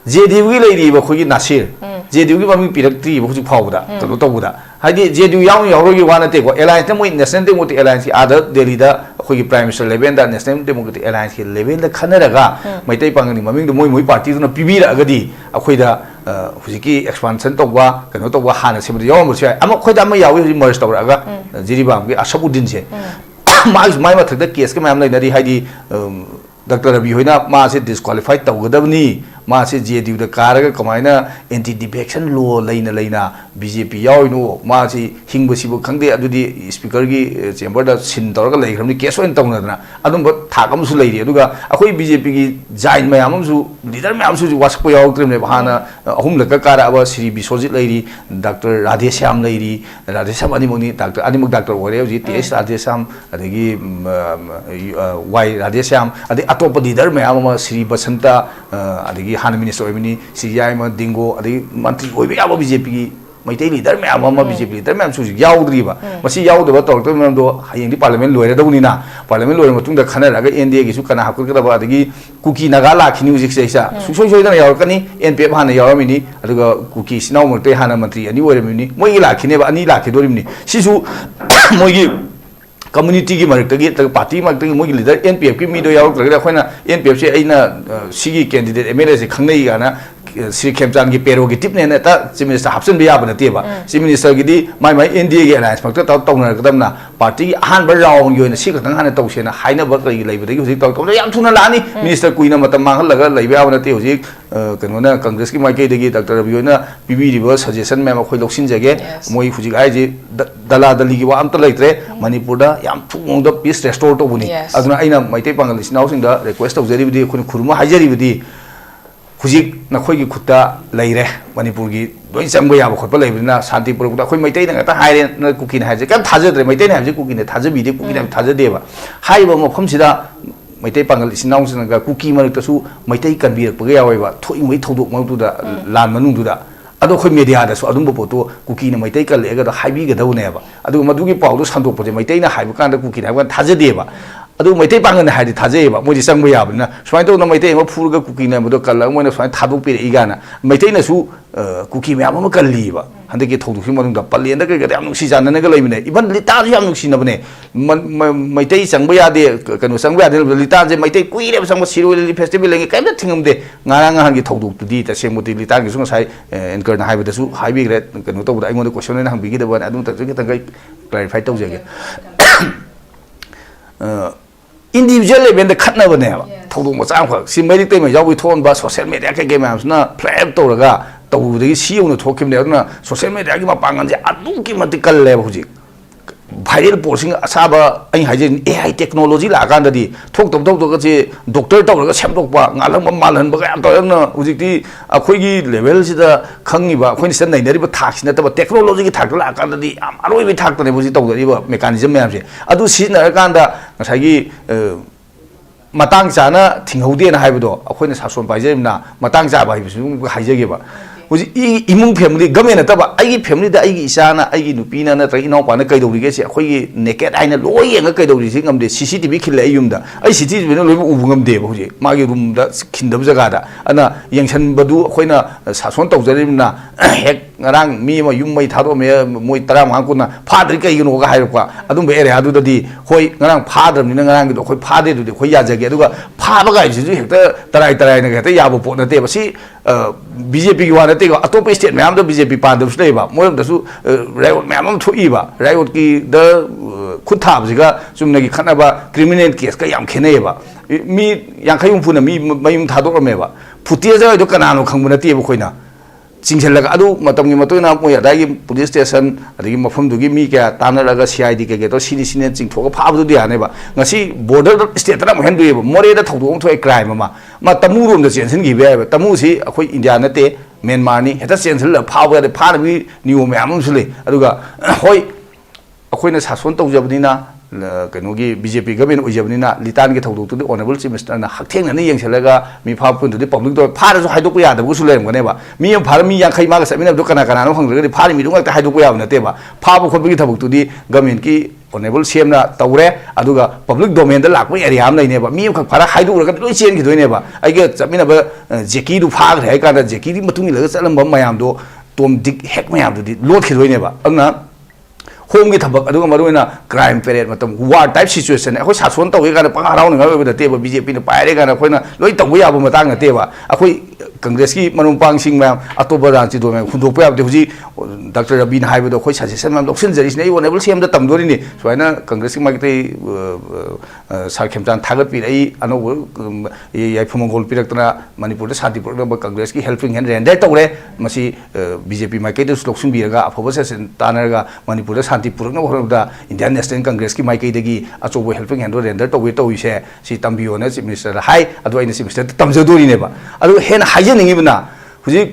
JDU lady Bakogi Nasir. JDU Maming Pira 3 Boku Powder, Totobuda. Hadi JDU Yang Yarogi wanna take alliance in the National Democratic Alliance, other Delida, Hogi Prime Minister Levenda, National Democratic Alliance, Levenda Canada, my tape on Maming the Moy party on a Pibira Agadi, Aquida. Huziki expansion to wa cannot to Hana Simri Yomucha. I'm a quite a Maya with Morris Toraga, Jiribam, Ashabudin. My mother, the case, I'm like Hadi, Dr. Rabihina, Masi disqualified to Godavni, Masi JDU the Karaga, Comina, anti defection law, Lena, BJP, Yao, Masi, Hingbusibu Kangi, Adudi, Speaker, Chamber, Sintorga, like from the case and Tonga. I don't but Takamsu lady, Aduga, a BJP, Giant Mayamsu, Leader Mamsu was Poyal, Hana, whom the Kakara was Sri Bisoji lady, Dr. Radesham lady, Radesham Animoni, Dr. Animal Doctor, whatever it is, Radesham, the Y Radesham, at the Atopa leader, Mayama, Sri Basanta, the Han Minister, Siyama, Dingo, the Mantri, BJP. My daily there, Mamma BJP, there, Mam Susi, Yaudriva, Masi Yaud, the talk to Mando, in the Parliament lawyer, Donina, Parliament lawyer, Matunda Canada, India, Sukana, Hakuka, Cookie Nagala, music says, Suso Yorkani, NPF Hana Yormini, cookies, now Hana Matri, and you were a mini, Moila, Kineva, Anila, Kidorimini, Sisu, Mogi. Community ki marik tagi tag party marik tagi mogi leader NPF ki mido yaw tagi khona NPF se aina sigi candidate MLA se khangnei gana Sri Khemchand ki pero ki tipne na ta Chief Minister option bi yabna teba Chief Minister ki di mai NDA ki alliance fakta ta tawna kadamna party han ba round yo na si ka hana taw se na haina ba kai leiba dagi hosi taw taw yam thuna lani minister kuina matam manghal laga leiba yabna te hosi kanona Congress ki mai kai dagi Dr. Rabi na pibi river suggestion mem khoi loksin jage moi huji ai je dala dali ki wa am ta leitre Manipur da yam thung da peace restore to buni aduna aina maite pangal isnaw sing da request of jari bidi khun khurma hajari bidi Hujik na khoi ki khutta leire Manipur gi doi sambo ya ba khotpa leibina shanti pur da khoi maitai na ta haire na kuki na haje kam thajadre maitai na haje kuki na thajabi de kuki na thajade ba haiba mafam sida maitai pangal isnaw sing ga kuki marik ta su maitai kan bi pa ga yawai ba thoi mai thodok ma tu da lan manung tu da अदो खै media दा सो अदुम पोतो cookie न मैतै कल लेगा दा हाइबी गदौनेबा अदु मदुगी पाउ दो संदोक पजे मैतै ना हाइब कांदा कुकी ना थाजदेबा अदु मैतै पांगन हाइदि थाजेबा मोजि संग याबना स्वाइ तो न मैतै म फुरगा कुकी ना मदो कल मोना स्वाइ थादोक पिरे इगाना मैतै ना सु कुकी म्याम म कल्लीबा हंदे के थौदुखि मदुंग दा पल्लेन दा के याम नुसी जानने ग लैमने इबन लिता याम नुसी नबने मैतै संग यादे कनो संग यादे लिता जे मैतै कुइरे संग सिरोली फेस्टिवल लेंगे cam थिंगमदे ngarang ngang gi thoduk tudi ta semoti litar gi sung sai anchor na haiba da su haibi gre kanu to da ingon question na hang bi gi da ban adu ta ki tang clarify tau je individual level da khatna bane ba thoduk ma chang khak si mai dik te ma yawi thon ba social media ke game apps na flap to raga to de si yu no thokim ne na social media gi ma pangan je adu ki matikal le huji viral posting asaba ai haje AI technology la kan da di thok tom tom to ga che doctor to ga sem tok ba ngalang mal han ba ga to na ujik ti akhoi gi level si da khangi ba akhoi ni san nai nari ba thak si na ta ba technology gi thak la kan da di aroi bi thak ta ne buji to ga ba mechanism me am se adu si na kan da ngasai gi matang cha na thinghode na haibu do akhoi na sason pai je na matang cha ba hi su haije ge ba uji imung family game na taba ai family da ai isa na ai nupi na na trai no pa na kai do ri ge se khoi naked ai na loi yang kai do ri sing am de CCTV khil ai yum da ai CCTV no loi u ngam de ba hoje ma ge room da khin da jaga da ana yangchan badu khoi na sason tau jari na hek ngarang mi ma yum mai tharo me moi tara ma ku na phadri kai no ga hai kwa adum be area adu da di khoi ngarang phadram ni ngarang gi do khoi phade du de khoi ya jage adu ga pha ba ga ji ju hek ta tarai na ga ta ya bo po na te ba si BJP gi wa na te ga atop state मैम BJP पादम मोदू right मैम थोब right की खुद थाबा चुम्न की खनब criminal case का खेनेब मी यांखई हुफून मी मयूम थादोरमेब फुटेज कनानो खंब नतेब अखोना चिंगलग मोई अदाई पुलिस स्टेशन अदगी मफमदुगी मी क्या तानरग CID के तो सिनी सिने चिंथोग फाबदुदी यानेब ngasi border state रा हेंदुएब मोरेदा थौदोम थोय क्राइम मा तमुरोम द चेंसनगिबे आइब तमु सी अखोई इंडिया नते म्यांमार नि हेता चेंसल फाबगा फारबी नियम म्याम सुले अदुगा होय अखोइना सासन तौजबनिना कनोगी BJP गवर्नमेंट ओइजबनिना लितान के थौदोक तो ऑनरेबल चीफ मिनिस्टर ना हकथेंग ने यंगसलगा मी फापुन तो पब्लिक तो फारसु हाइदोक यादबु सु लेमगनेबा मी फार मी यांखै माग समिना दो कना कना नो हंगरगदि फार मी दुंगा हाइदोक याब नतेबा फाबु खोबगी थबुक तुदी गवर्नमेंट की ऑनरेबल सीएम ना तौरे अदुगा पब्लिक डोमेन दा लाकबो एरिया आम लैनेबा मी खक फारा हाइदोक रग लोइ चेन खिदोइनेबा आइगे चमिनाबा जेकी दु फाग्रे हाइ कादा जेकी दि मतुंग लगा चलम मयाम दो तोम दिक हेक मयाम दुदि लोड खिदोइनेबा अना होम की थबक क्राइम पेरेड वार टाइप सिचुएशन अखोई सासन तौगे गाना पंगा हराउन नतेब BJP ने पायरे गाना अखोइना लोइ तौबो याबो मतांग नतेब अखोई कांग्रेस की मनुपांग सिंह मैम अतोप रांची दो मैम खुंदोप याबदे हुजी डॉक्टर रबी ने हाइबदो अखोई सजेशन मैम लौसिन जरिसने ऑनरेबल सीएम दा तमदोरिनी सोइना कांग्रेस की मागिते सार खेमचान थागत पिरई अनो याइफमंगोल पिरक्तना मणिपुर दा शांति पुरक कांग्रेस की हेल्पिंग हैंड रेंडर तौरे मसी BJP माइकेदो लौसिन बिरगा अफबो सेसन तानरगा मणिपुर दा शांति पुरक होरदा इंडियन नेशनल कांग्रेस की माइकेदगी अचोबो हेल्पिंग हैंड रेंडर तौवे तौइसे सी तंबियोने चीफ मिनिस्टर हाई अदो आइना चीफ मिनिस्टर तमजदोरिनेबा अदो हेन हाइजनिंगिबना हुजी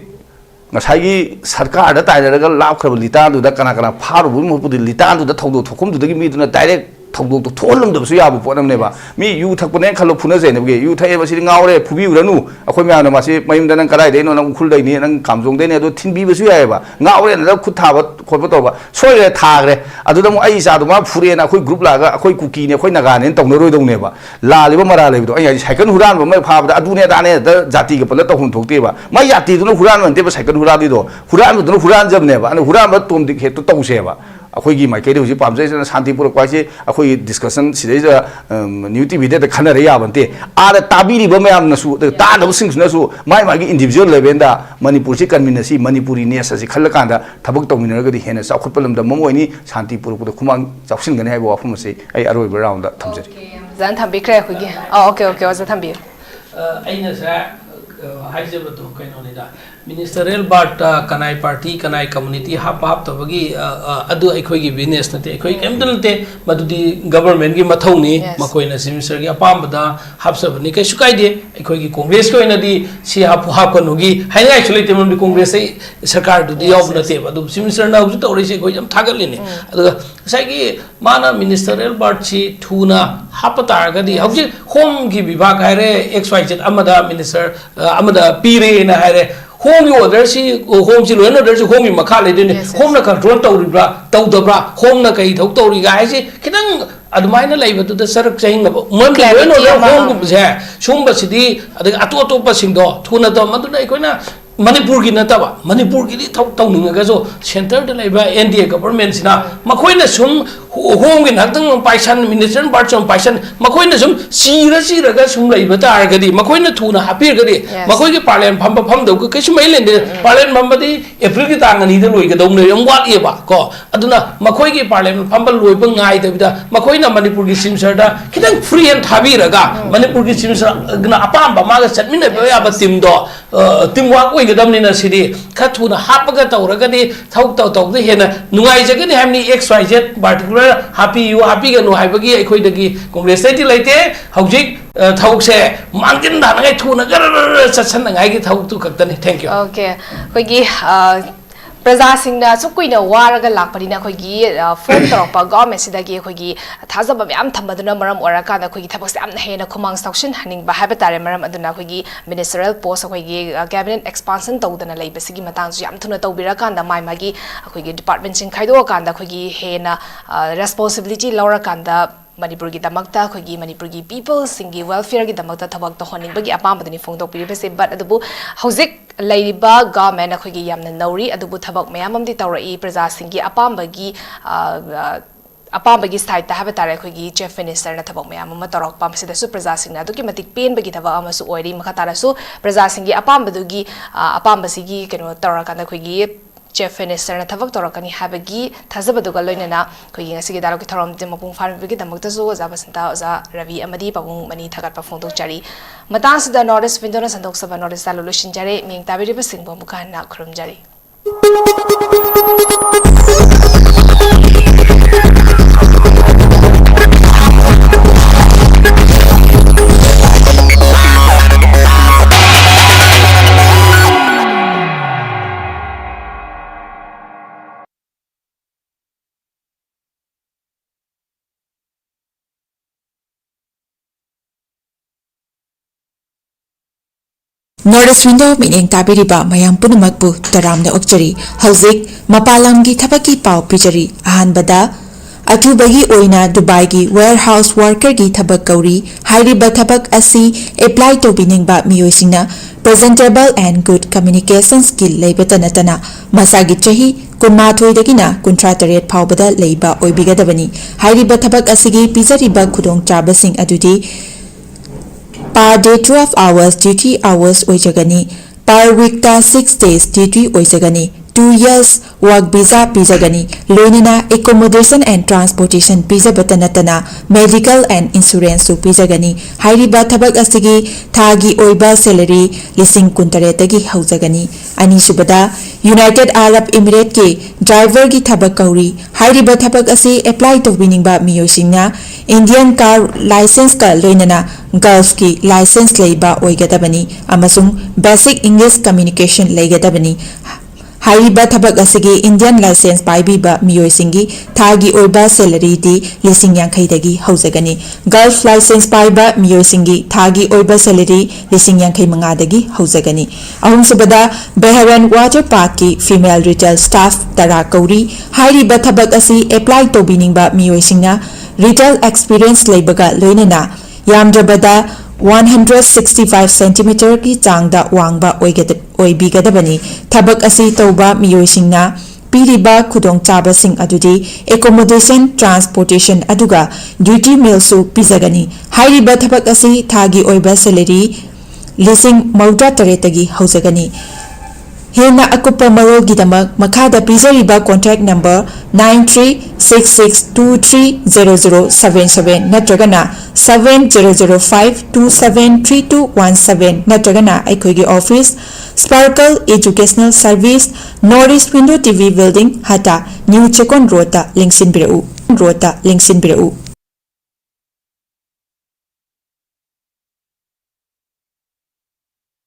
ngасai sarkar da tairaga lakhra litan du da kana kana faru mu pu litan du da thogdo thokum du da mi du na direct thogdo to tholam da su yabu ponam ne ba mi yu thakpone khalo phuna je ne ge yu thai ba si ngaure phubi uranu akhoi ma na ma si mayum da nang karai de no nang khul dai ni nang kamjong de ne do thinbi ba su ya ba ngaure na khut tha ba khot ba to ba soi re tha gre adu da mu ai sa du ma phure na akhoi group la ga akhoi kuki ne akhoi naga ne tong no roi dong ne ba la le ba mara le do ai cycle huran ba mai pha ba adu ne da ne da jati ga pala to hun thok te ba mai jati du no huran man te ba cycle huran di do huran du no huran jab ne ba huran ba tom dik he to tong se ba अखोई माइकई हुई पामजे शांतिपुर क्वासे अखोई discussion newtv दे खनर याबंते आद ताबीरीब मयामनसु तादबसिंगसु माइ मागी individual level दा मणिपुर से कन्वीनसी मणिपुरी नेस असि खल्लकांदा थबक तौमिनरगदि हेन चाखुटपलम दा ममोइनी शांतिपुर को खुमांग चावसिनगने हाइबो वाफम से आई अरोइब राउंड दा थमजरी जन थंबिख्रे खुगी ओके ओके वाज थंबि आइना सा हाइजबतो कैनोनिदा मिनिस्टरियल बाट कनाई पार्टी कनाई कम्युनिटी हाप हाप तबगी अदु अखोगी बिजनेस नते अखोई केमदन नते मदुदी गवर्नमेंट की मथौनी मखोइना मिनिस्टर की अपामबदा हापसबनी कैसु काइदे अखोगी कांग्रेस को इनदी सी हाप हापनोगी हाइना एक्चुअली तेमन कांग्रेस सरकार दुदी याव नते अदु मिनिस्टर ना हुजु तौरिसे कोइ जम थागलिने अदु साइगी माना मिनिस्टरियल बाट सी थुना हाप तारगदी हौजि होम की विभाग हाइरे XYZ अमदा मिनिस्टर अमदा पीरे ना हाइरे home की order सी home सी लोन order सी home की मखा ले देने home ना control तौरीब्रा तौदब्रा home ना कहीं तौरीगा ऐसे कितने अदमाइना लाइव तो सरक चाहिए मन के लोन order home को बसे शुम बसिदी अदे अतो बसिंगो थुना तो मधुना इकोई ना मणिपुर की नतबा मणिपुर की तौनिंगो सेंटर एनडीए गवर्नमेंट सिना मखोइना सुम होम की नक्तंग पाइसन मिनिस्टर पार्सन पाइसन मखोइना सुम सीरगा सुम लैब तारगदी मखोइना थुना हापिरगदी मखोइ के पार्लियामेंट फम कैसु मैलेंदे पार्लियामेंट फमबदी एप्रिल की तांग अनीदा लोइगदौने यम वाटएबा को अदुना मखोइ के पार्लियामेंट फम लोइब गाइदबिदा मखोइना मणिपुर की सिमसरदा खितंग फ्री एंड थाबिरगा मणिपुर की सिमसर अपाम मागा चटमिनबा याबा टीमदो टीम वर्क गदमनिना सिदी खथुना हापगा तौरगदी तौद हेना नुगाइजगनी हमनी एक्स वाई जेड पार्टिकुलर हापी यू हापी गनो हाइबगी अखोइदगी कांग्रेस सेटी लेते हौजिक थौसे मांगिन दानगाय थुना गर ससनगाय की थौ तु खक्तनी थैंक यू ओके कोगी प्रजा सिंगना सुकुइना वारगा लापनिना खोगी फोन तौरप गवर्नमेंट सिदगी खोगी थाजब म्याम थमदुना मरम ओराकादा खोगी थबक्स याम हेना खुमांग सॉक्शन हनिंग बाहाबे तारे मरम अदुना खोगी मिनिस्ट्रियल पोस्ट खोगी कैबिनेट एक्सपांशन तौदना लेबसिगी मतांगसु याम थुना तौबिराकांदा माइ मागी खोगी डिपार्टमेंट सिंग खाइदोकांदा खोगी हेना रेस्पोंसिबिलिटी लौराकांदा मणिपुर की दमकता खोगी मणिपुर की पीपल सिंगी वेलफेयर की दमकता थबक तो होनिंग अपामदनी फोंदोकपिरिबसे बट अदुबु हौजिक लैरिबा गवर्नमेंट खोगी यामना नौरी अदुबु थबक मयाममदी तौरई प्रजा सिंगी अपामबगी साइड ता हाबे तारे खोगी चीफ मिनिस्टर ना थबक मयाम अमा तौरक पामसिदसु प्रजा सिंगना अदुकी मतिक पेनबगी थबक अमसु ओइरी मखा तारसु प्रजा सिंगी अपामबदुगी अपामबसिगी केनो तौरकांदा खोगी चीफ मिनिस्टर ना थबक तौरकनी हाबगी थाजबदुगा लोइनना खोगी ngasi दारो की थरम ते मपुंग फारबगी दमकतसु ओजा बसंता ओजा रवि अमदी पबुंग मनी थगत पफोंदो चारी मतांसदा नॉर्थ विंडोना संदोक सभा नॉर्थ सालोलुशिन जारे मिंग ताबिरिब सिंगबो मुकाना खुरुम जारी नॉर्थ विंडो मिनिंग ताबिरिबा मयाम पुनमकपु तरामना ओक्चरी हौजिक मपालामगी थबकी पाव पिजरी अहानबदा अथुबगी ओइना दुबई की वेयरहाउस वर्कर की थबक कौरी हाइरिबा थबक असी एप्लाई तोबिनिंगबा मियोसिंगना presentable and good communication skill लेबतनतना मसागी चही कुनमाथोइदगिना कुंट्रातरेट फावबदा लेबा ओइबिगदबनी हाइरिबा थबक असिगी पिजरिबा खुदोंग चाबसिंग अदुदी per day 12 hours duty hours oijagani per week ta 6 days duty oijagani 2 years work visa pijagani loinana accommodation and transportation pijabata natana medical and insurance su pijagani hairiba thabak asigi thagi oiba salary lising kuntare tagi haujagani ani subada United Arab Emirates के driver की थबक कौरी हाइरिबा थबक असी apply तौबिनिंगबा मियोसिंगना Indian car license का लोइनना गल्फ की लाइसेंस लेबा ओइगदबनी अमसुंग बेसिक इंग्लिश कम्युनिकेशन लेगदबनी हाइरिबा थबक असिगी इंडियन लाइसेंस पाइबिबा मियोसिंगी थागी ओइबा सैलरी दी लिसिंग यांखैदगी हौजगनी गल्फ लाइसेंस पाइबा मियोसिंगी थागी ओइबा सैलरी लिसिंग यांखै मंगादगी हौजगनी अहुम सुबदा बेहरन वाटर पार्क की फीमेल रिटेल स्टाफ तरा कौरी हाइरिबा थबक असी अप्लाई तोबिनिंगबा मियोसिंगना रिटेल एक्सपीरियंस लेबगा लोइनना यामजबदा 165 सेंटीमीटर की चांगदा वांगबा ओइबिगदबनी थबक असी तौबा मियोसिंगना पीरिबा खुदोंग चाबसिंग अदुदी एकोमोडेशन ट्रांसपोर्टेशन अदुगा ड्यूटी मील्सु पिजगनी हाइरिबा थबक असी थागी ओइबा सैलरी लिसिंग मौद्रा तरेतगी हौजगनी हेना अकुप्पा मरोलगिदमक मखादा पिजरिबा कॉन्ट्रैक्ट नंबर 9366230077 नत्रगना 7005273217 नत्रगना अखोगी office Sparkle Educational Service North East Window TV building हटा न्यू चेकोन रोड लिंक्सिन बिरउ